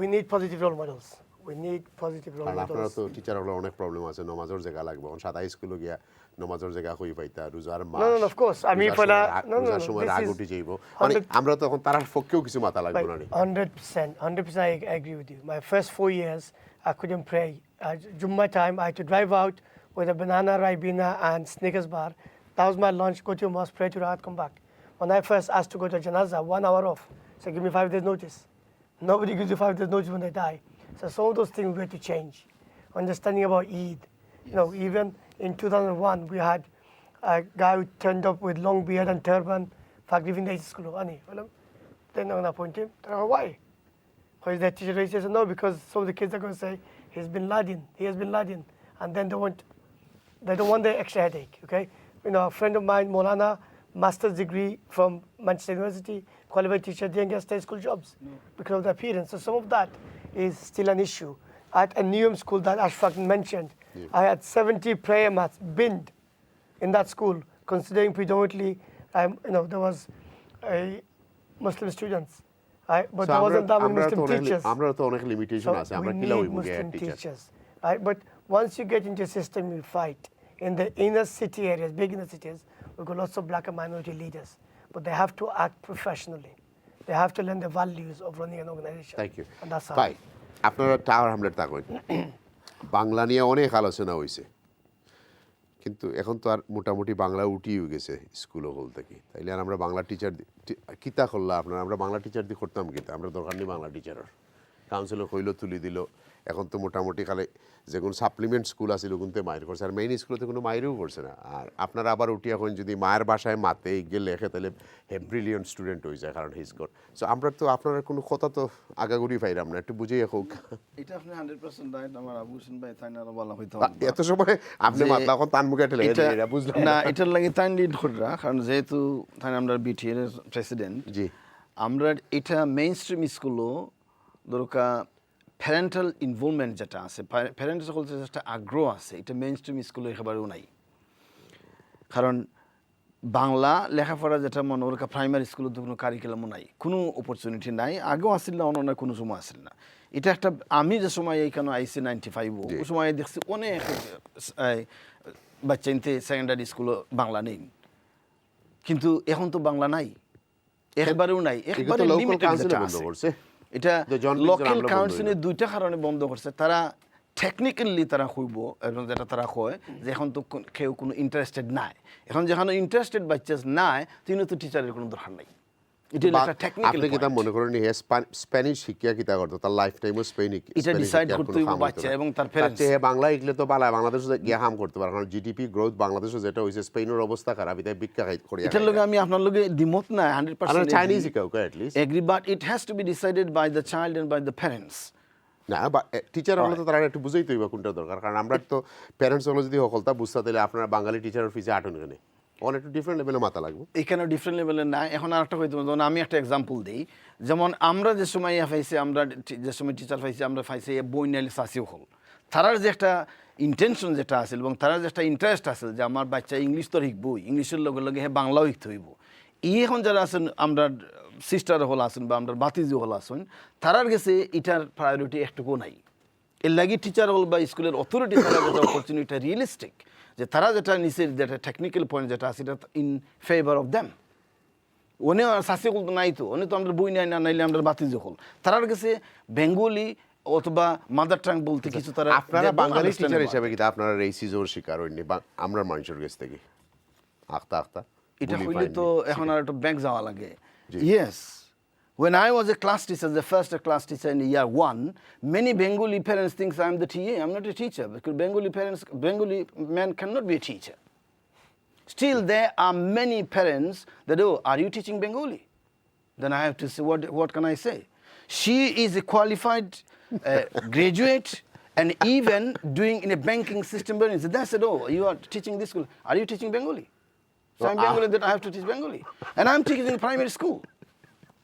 [SPEAKER 2] We need positive role models. We need positive role
[SPEAKER 1] কারণ আপনারা
[SPEAKER 2] models.
[SPEAKER 1] তো টিচার হলে অনেক প্রবলেম আছে নমাজের জায়গা লাগবে এখন সাদা স্কুলে গিয়া নমাজের জায়গা হই পাইতা রোজার মাস
[SPEAKER 2] No, of course. I mean,
[SPEAKER 1] রোজার সময় রাগ উঠে যাইব মানে আমরা তো এখন তার পক্ষেও কিছু মাথা লাগবে না
[SPEAKER 2] 100% I agree with you. My first 4 years, I couldn't pray. Jumma time, I had to drive out with a banana, ribena, and Snickers bar. That was my lunch. Go to mosque, pray to Rahat, come back. When I first asked to go to Janazah, 1 hour off. So give me 5 days notice. Nobody gives you 5 days notice when they die. So some of those things we had to change. Understanding about Eid. You know, even in 2001, we had a guy who turned up with long beard and turban. Forgiving the school. Then I'm going to appoint him. Why? Why is that teacher? He says, no, because some of the kids are going to say, he's Bin Laden, he has Bin Laden. And then they don't want the extra headache, okay? You know, a friend of mine, Molana, master's degree from Manchester University, qualified teacher, didn't get state school jobs because of the appearance. So some of that is still an issue. At a Newham school that Ashfaq mentioned, I had 70 prayer mats binned in that school, considering predominantly, there was Muslim students. But there wasn't that many Muslim teachers.
[SPEAKER 1] আমরা তো অনেক limitation আছে আমরা কি লাভ
[SPEAKER 2] Muslim teachers, right? But once you get into a system, you fight. In the inner city areas, big inner cities, we've got lots of black and minority leaders, but they have to act professionally. They have to learn the values of running an organization.
[SPEAKER 1] Thank you.
[SPEAKER 2] And that's how.
[SPEAKER 1] ভাই আপনারা tower hamlet তাকবেন Bangla নিয়ে অনেক আলোচনা হয়েছে কিন্তু এখন তো আর মোটামুটি বাংলা উঠিয়ে গেছে স্কুলও বলতে কি তাইলে আর আমরা বাংলা টিচার কিতা করলাম আপনারা আমরা বাংলা টিচার দিয়ে করতাম কিতা আমরা দরকার নেই বাংলা টিচারের কাউন্সিলর কইলো তুলি দিল এখন তো মোটামুটি খালে যে কোনো সাপ্লিমেন্ট স্কুল আছে ওগুনতে মায়ের করছে আর মেইন স্কুলে তো কোনো মায়েরও করছে না আর আপনারা আবার উঠি এখন যদি মায়ের বাসায় মাতে গিয়ে লেখে তাহলে ব্রিলিয়েন্ট স্টুডেন্ট হয়ে যায় কারণ হিজ কর সো আমরা তো আপনারা কোনো কথা তো আগাগুড়ি পাইলাম না একটু বুঝিয়ে হোক
[SPEAKER 4] এটা আপনি 100% রাইট আমার আবু হোসেন ভাই তাইনারা বলা হইতো
[SPEAKER 1] এত সময় আপনি মাতলা এখন তান মুখে ঠেলে এটা বুঝলাম
[SPEAKER 4] না এটার লাগি তাইন লিড করা কারণ যেহেতু তাই আমরা বিটিএর প্রেসিডেন্ট
[SPEAKER 1] জি
[SPEAKER 4] আমরা এটা মেইন স্ট্রিম স্কুলও দরকা প্যারেন্টাল ইনভলভমেন্ট যেটা আছে প্যারেন্টস সকল যেটা আগ্রহ আছে এটা মেইন স্ট্রিম স্কুলে একেবারেও নাই কারণ বাংলা লেখাপড়া যেটা মনে ওর প্রাইমারি স্কুলে তো কোনো কারিকুলামও নাই কোনো অপরচুনিটি নাই আগেও আসিল না অন্য কোনো সময় আসিল না এটা একটা আমি যে সময় এইখানে আইসি 95 ওই সময় দেখছি অনেক বাচ্চা ইনতে সেকেন্ডারি স্কুলে বাংলা নেই কিন্তু এখন তো বাংলা নাই একেবারেও নাই একেবারে লিমিটেড যেটা আছে এটা লোকাল কাউন্সিলের দুইটা কারণে বন্ধ করছে তারা টেকনিক্যালি তারা হইব এবং যেটা তারা কয় যে এখন তো কেউ কোনো ইন্টারেস্টেড নাই এখন যেখানে ইন্টারেস্টেড বাচ্চা নাই তিনি তো টিচারের কোনো দরকার নাই এটা একটা টেকনিক্যাল
[SPEAKER 1] আপনি কি তা মনে করেন হে স্প্যানিশ শিক্ষা কিতা করতো তার লাইফ টাইমও স্পেনিক
[SPEAKER 4] এটা ডিসাইড করতে হইব বাচ্চা এবং তার প্যারেন্টস
[SPEAKER 1] হে বাংলা ইগলে তো বালা বাংলাদেশে গিয়া হাম করতে পারে কারণ জিডিপি গ্রোথ বাংলাদেশে যেটা হইছে স্পেনের অবস্থা খারাপ এটা ভিক্ষা খাই করে
[SPEAKER 4] এটার লগে আমি আপনার লগে দ্বিমত না 100%
[SPEAKER 1] চাইনিজ শিখাও at least
[SPEAKER 4] agree but it has to be decided by the child and by the parents
[SPEAKER 1] না বা টিচার হলে তো তারা একটু বুঝাইতে হইবা কোনটা দরকার কারণ আমরা তো প্যারেন্টস হলে যদি হকলতা বুঝতে তাহলে আপনারা বাঙালি টিচারের ফিসে আটন কেন অনেক একটু ডিফারেন্ট লেভেলে মাথা লাগবে
[SPEAKER 4] এখানে ডিফারেন্ট লেভেলে না এখন আরেকটা হইতে যেমন আমি একটা এক্সাম্পল দিই যেমন আমরা যে সময় পাইছি আমরা যে সময় টিচার পাইছি আমরা পাইছি বই নাইলে চাষিও হল তারার যে একটা ইন্টেনশন যেটা আছিল এবং তারার যে একটা ইন্টারেস্ট আছিল যে আমার বাচ্চা ইংলিশ তো শিখবই ইংলিশের লগে লগে হে বাংলাও শিখতে হইব এখন যারা আছেন আমরা সিস্টার হল আসুন বা আমরা বাতিজি হল আসুন তারার গেছে এটার প্রায়োরিটি একটুকু নাই এর লাগি টিচার হল বা স্কুলের অথরিটি তারা যেটা অপরচুনিটি রিয়েলিস্টিক যে তারা যেটা নিচের যেটা টেকনিক্যাল পয়েন্ট যেটা আছে এটা ইন ফেভার অফ দ্যাম উনি শাসি হল তো নাই তো উনি তো আমরা বই নাই না নাইলে আমরা বাতিজি হল তারার গেছে বেঙ্গলি অথবা মাদার টাং বলতে কিছু তারা
[SPEAKER 1] আপনারা বাঙালি টিচার হিসেবে কি আপনারা রেসিজমের শিকার হইনি আমরা মানুষের কাছ থেকে আখতা
[SPEAKER 4] এটা হইলে তো এখন আর একটু ব্যাংক যাওয়া লাগে yes When I was a class teacher, the first class teacher in year 1, many Bengali parents think I'm the TA. I'm not a teacher because Bengali men cannot be a teacher. Still, there are many parents that, oh, are you teaching Bengali? then I have to say, what can I say? She is a qualified graduate and even doing in a banking system. They said, oh, you are teaching this school. Are you teaching Bengali? So I'm Bengali, that I have to teach Bengali. And I'm teaching in primary school.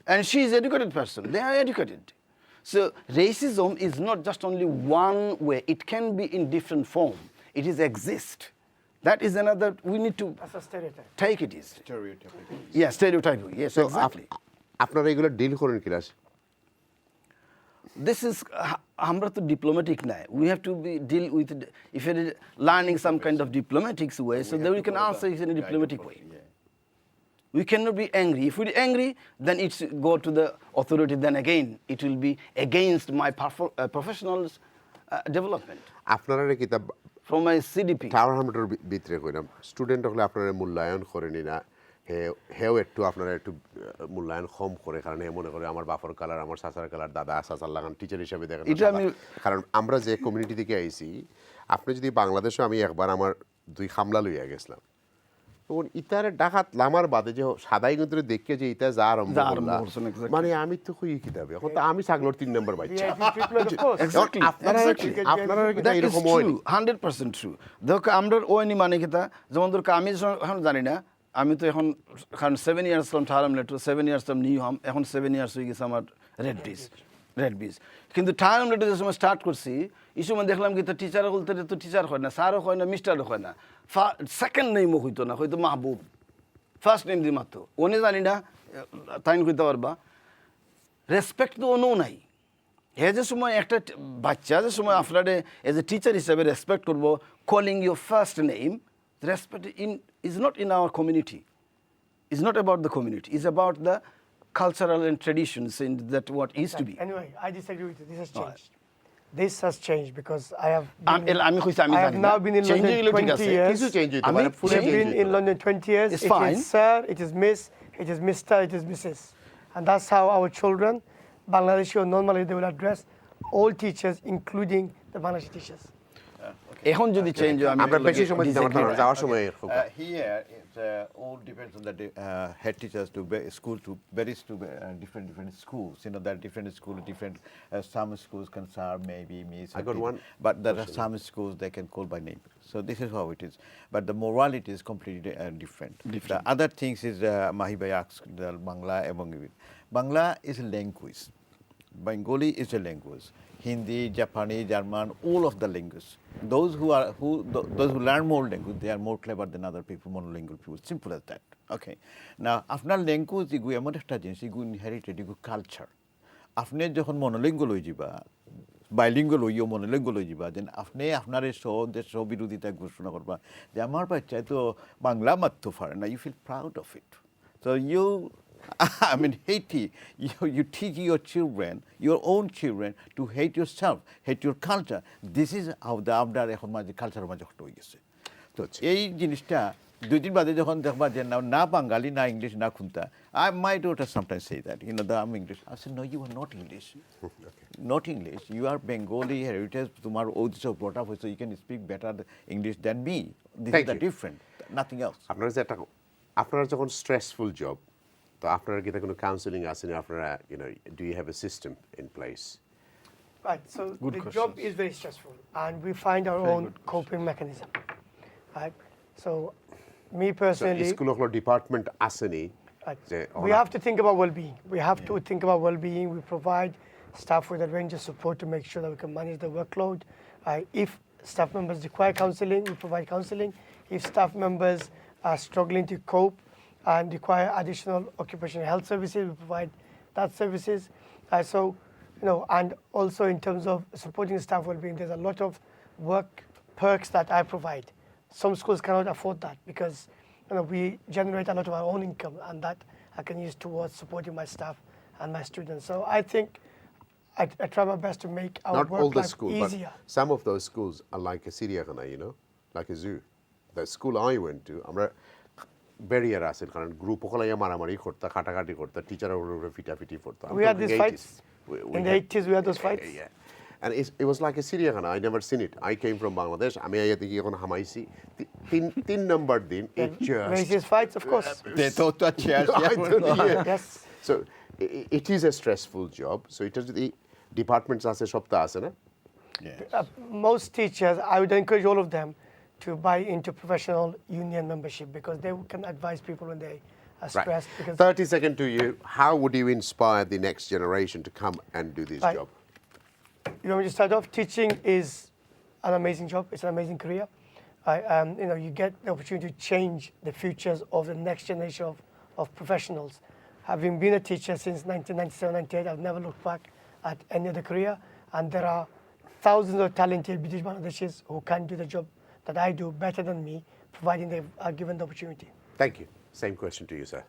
[SPEAKER 4] And she is an educated person. They are educated. So racism is not just only one way. It can be in different form. It is exist. That is another, we need to
[SPEAKER 2] That's a stereotype.
[SPEAKER 4] take it easy.
[SPEAKER 3] Stereotyping.
[SPEAKER 4] Yeah, stereotyping. Yes, exactly.
[SPEAKER 1] আপনারা এগুলো deal করেন class
[SPEAKER 4] This is আমরা তো diplomatic নাই. We have to deal with it. If you're learning some kind of diplomatic way, so then we can answer it in a diplomatic way. We cannot be angry. If we're angry, then it's go to the authority. Then again, it will be against my professionals' development.
[SPEAKER 1] আপনারা কিতাব
[SPEAKER 4] From my CDP.
[SPEAKER 1] Tower হামটার ভিতরে কইলাম student হলে আপনারা মূল্যায়ন করেনি না হেও একটু আপনারা একটু মূল্যায়ন কম করে কারণ এ মনে করে আমার বাপর কালার আমার চাচার কালার দাদা চাচার লাগান টিচার হিসাবে দেখেন কারণ আমরা যে কমিউনিটি থেকে আইছি আপনি যদি বাংলাদেশে আমি একবার আমার 2 খামলা লইয়া গেছিলাম তখন ইতারে ডাকাত লামার বাদে যে সাদাই কিন্তু দেখে যে ইতা যা আরম্ভ করলা মানে আমি তো কই কিতাবে এখন তো আমি ছাগলর 3 নাম্বার বাচ্চা আপনারা কিতা এরকম হয়
[SPEAKER 4] 100% ট্রু দেখো আমরা ওইনি মানে কিতা যেমন ধর আমি এখন জানি না আমি তো এখন কারণ 7 years from term letter 7 years from new home এখন 7 ইয়ার্স হয়ে গেছে আমার রেড ব্রিজ কিন্তু টার্ম লেটার যে সময় স্টার্ট করছি এই সময় দেখলাম কি তো টিচার বলতে তো টিচার হয় না স্যারও হয় না মিস্টারও হয় না সেকেন্ড নেমও হইতো না হয়তো মাহবুব ফার্স্ট নেম দিয়ে মাত্র উনি জানি না তাই কইতে পারবা রেসপেক্ট তো অনও নাই হে যে সময় একটা বাচ্চা যে সময় আপনার এজ এ টিচার হিসাবে রেসপেক্ট করবো calling your first name respect is not in our community. It's not about the community. It's about the cultural and traditions and that what used to be.
[SPEAKER 2] Anyway, I disagree with you. This has changed. This has changed because I have now been in London 20 years. I've been in London 20 years.
[SPEAKER 4] It's fine.
[SPEAKER 2] It is sir, it is miss, it is Mr., it is Mrs. And that's how our children, Bangladeshi or normally they will address all teachers, including the Bangladeshi teachers.
[SPEAKER 4] এখন যদি change হয়
[SPEAKER 1] আমরা বেশি সময় দিতে পারতাম না যাওয়ার সময়
[SPEAKER 3] Here it all depends on the head teachers to school to varies to different schools. You know, there are different schools, different some schools can serve maybe me.
[SPEAKER 1] I got one,
[SPEAKER 3] but there are some schools they can call by name. So this is how it is. But the morality is completely different. The other things is Mahee bhai asked the Bangla among Bangla is a language. Bengali is a language. Hindi, Japanese, German, all of the languages. Those who learn more language, they are more clever than other people, monolingual people. Simple as that. Okay. Now, after language, you go একটা জিনিস, you inherited, you go culture. আপনি যখন monolingual হয়ে যাবা, bilingual হইও monolingual হয়ে যাবা, then আপনি আপনার দেশ বিরোধিতা ঘোষণা করবা যে আমার বাচ্চা তো বাংলা মারতে পারে না, you feel proud of it. So you I mean, you teach your children, your own children, to hate yourself, hate your culture. This is how the after এখন মাঝে কালচার মাঝে হয়ে গেছে তো এই জিনিসটা দুই দিন বাদে যখন দেখবা যে না বাঙালি না ইংলিশ না খুনতা my daughter sometimes say that, you know, I'm English. I said, no, you are not English. Not English. You are Bengali heritage. তোমার ওদিকে brought up so you can speak better English than me. This is the different, nothing else.
[SPEAKER 1] আপনারা যখন stressful job তো আপনারা কি কোনো counselling আছে না আপনারা do you have a system in place?
[SPEAKER 2] Right, so the job is very stressful and we find our own coping mechanism. Right, so me personally,
[SPEAKER 1] school of department asani
[SPEAKER 2] we have to think about well-being. We have to think about well-being. We provide staff with a range of support to make sure that we can manage the workload. If staff members require counseling, we provide counseling. If staff members are struggling to cope and require additional occupational health services, we provide that services. So, and also in terms of supporting staff well-being, there's a lot of work perks that I provide. Some schools cannot afford that because we generate a lot of our own income, and that I can use towards supporting my staff and my students. So I think I try my best to make our
[SPEAKER 1] not
[SPEAKER 2] work
[SPEAKER 1] all the
[SPEAKER 2] life
[SPEAKER 1] schools,
[SPEAKER 2] easier.
[SPEAKER 1] but some of those schools are like a Syriakhana, like a zoo. The school I went to, barrier আছে কারণ group ওখানে মারামারি করতে কাটাকাটি করতে টিচারের উপরে ফিটাফিটি করতে
[SPEAKER 2] We had these fights in the 80s. We had those fights.
[SPEAKER 1] Yeah. And it was like a Syriakhana. I never seen it. I came from Bangladesh. আমি আইয়া দেখি এখন হামাইছি তিন নম্বর দিন it just
[SPEAKER 2] racist fights, of course.
[SPEAKER 3] They thought that yes.
[SPEAKER 2] Yes.
[SPEAKER 1] So it is a stressful job. So it is the departments আছে সব তো আছে না?
[SPEAKER 2] Most teachers, I would encourage all of them to buy into professional union membership because they can advise people when they are stressed. Because
[SPEAKER 1] 30 seconds to you. How would you inspire the next generation to come and do this job?
[SPEAKER 2] You want me to start off? Teaching is an amazing job. It's an amazing career. You get the opportunity to change the futures of the next generation of professionals. Having been a teacher since 1997-98, I've never looked back at any other career. And there are thousands of talented British Bangladeshis who can do the job that I do better than me, providing they are given the opportunity.
[SPEAKER 1] Thank you. Same question to you, sir.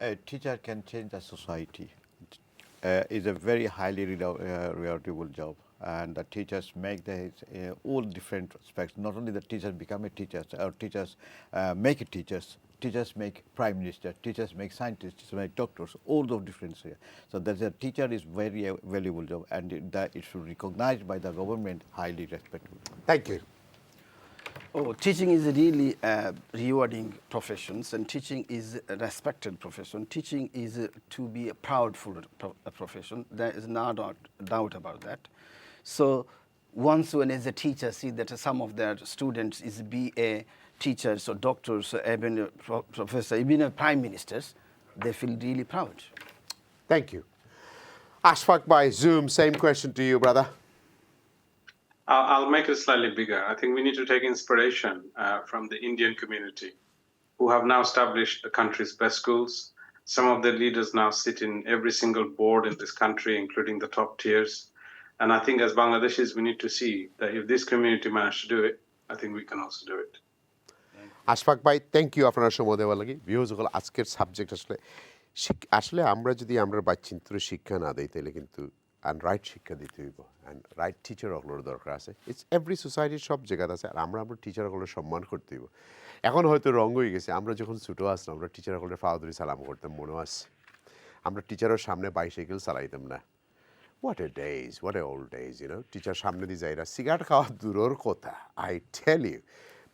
[SPEAKER 3] A teacher can change the society. It's a very highly rewardable job, and the teachers make all different aspects. Not only the teachers become a teachers, or teachers make it teachers. Teachers make prime minister. Teachers make scientists. Teachers make doctors. All those different. So that a teacher is very valuable job, and that it should be recognized by the government, highly respectable.
[SPEAKER 1] Thank you.
[SPEAKER 4] Oh, teaching is a really rewarding profession, and teaching is a respected profession. Teaching is to be a proudful profession. There is no doubt about that. So once when as a teacher see that some of their students is BA teachers or doctors or even professor, even prime ministers, they feel really proud.
[SPEAKER 1] Thank you. Ashfaq by Zoom, same question to you, brother.
[SPEAKER 5] I'll make it slightly bigger. I think we need to take inspiration from the Indian community, who have now established the country's best schools. Some of the leaders now sit in every single board in this country, including the top tiers. And I think as Bangladeshis, we need to see that if this community managed to do it, I think we can also do it.
[SPEAKER 1] Ashfaq ভাই, thank you আপনার সময় দেওয়ার লাগে। Views হল আজকের subject আসলে আমরা যদি আমরা বাচ্চিন্ত্র শিক্ষা না দিই তাহলে কিন্তু রাইট শিক্ষা দিতে হইব, রাইট টিচার হলোর দরকার আছে। ইটস এভরি সোসাইটির সব জায়গাতে আছে, আর আমরা টিচার হলের সম্মান করতে হইব। এখন হয়তো রঙ হয়ে গেছে, আমরা যখন ছোটো আসলাম আমরা টিচার হলের ফাওয়াদুরি সালাম করতাম, মনে আছে আমরা টিচারের সামনে বাইসাইকেল চালাইতাম না। What a days, what a old days, teacher সামনে দিয়ে যাইরা সিগারেট খাওয়া দূরের কথা, আই টেল ইউ,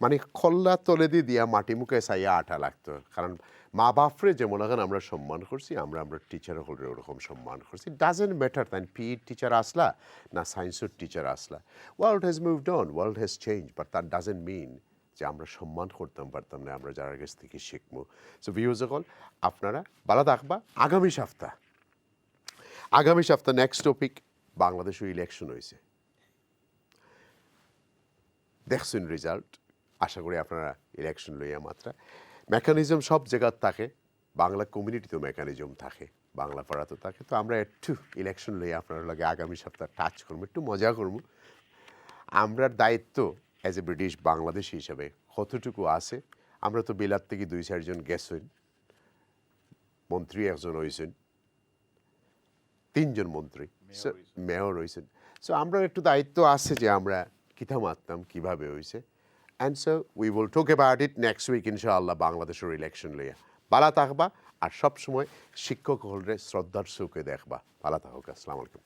[SPEAKER 1] মানে খল্লা তলে দিয়া মাটি মুখে চাইয়া আঠা লাগতো। কারণ মা বাপরে যেমন এখন আমরা সম্মান করছি, আমরা টিচার হলে ওরকম সম্মান করছি। ডাজেন্ট ম্যাটার তাই পিইর টিচার আসলা না সায়েন্সের টিচার আসলা, world has moved on, world has change, but that doesn't mean যে আমরা সম্মান করতাম পারতাম না, আমরা যার কাছ থেকে শিখবো। সো ভিউজ সকল আপনারা ভালো থাকবা। আগামী সপ্তাহ নেক্সট টপিক বাংলাদেশের ইলেকশন হয়েছে, দেখছেন রেজাল্ট। আশা করি আপনারা ইলেকশন লইয়া মাত্রা মেকানিজম সব জায়গার থাকে, বাংলা কমিউনিটিতেও মেকানিজম থাকে, বাংলা পাড়াতেও থাকে। তো আমরা একটু ইলেকশন লইয়া আপনার লাগে আগামী সপ্তাহ টাচ করবো, একটু মজা করবো। আমরার দায়িত্ব অ্যাজ এ ব্রিটিশ বাংলাদেশি হিসাবে কতটুকু আছে, আমরা তো বিলাত থেকে 2-4 জন গেছেন, মন্ত্রী একজন হয়েছেন, 3 জন মন্ত্রী, মেয়র হয়েছেন। সো আমরা একটু দায়িত্ব আছে যে আমরা কিতা মারতাম, কীভাবে হয়েছে। And so we will talk about it next week, inshallah, Bangladesh's election লইয়া। ভালো থাকবা, আর সবসময় শিক্ষক হলরে শ্রদ্ধার চোখে দেখবা। ভালো থাকুক। আসসালামু আলাইকুম।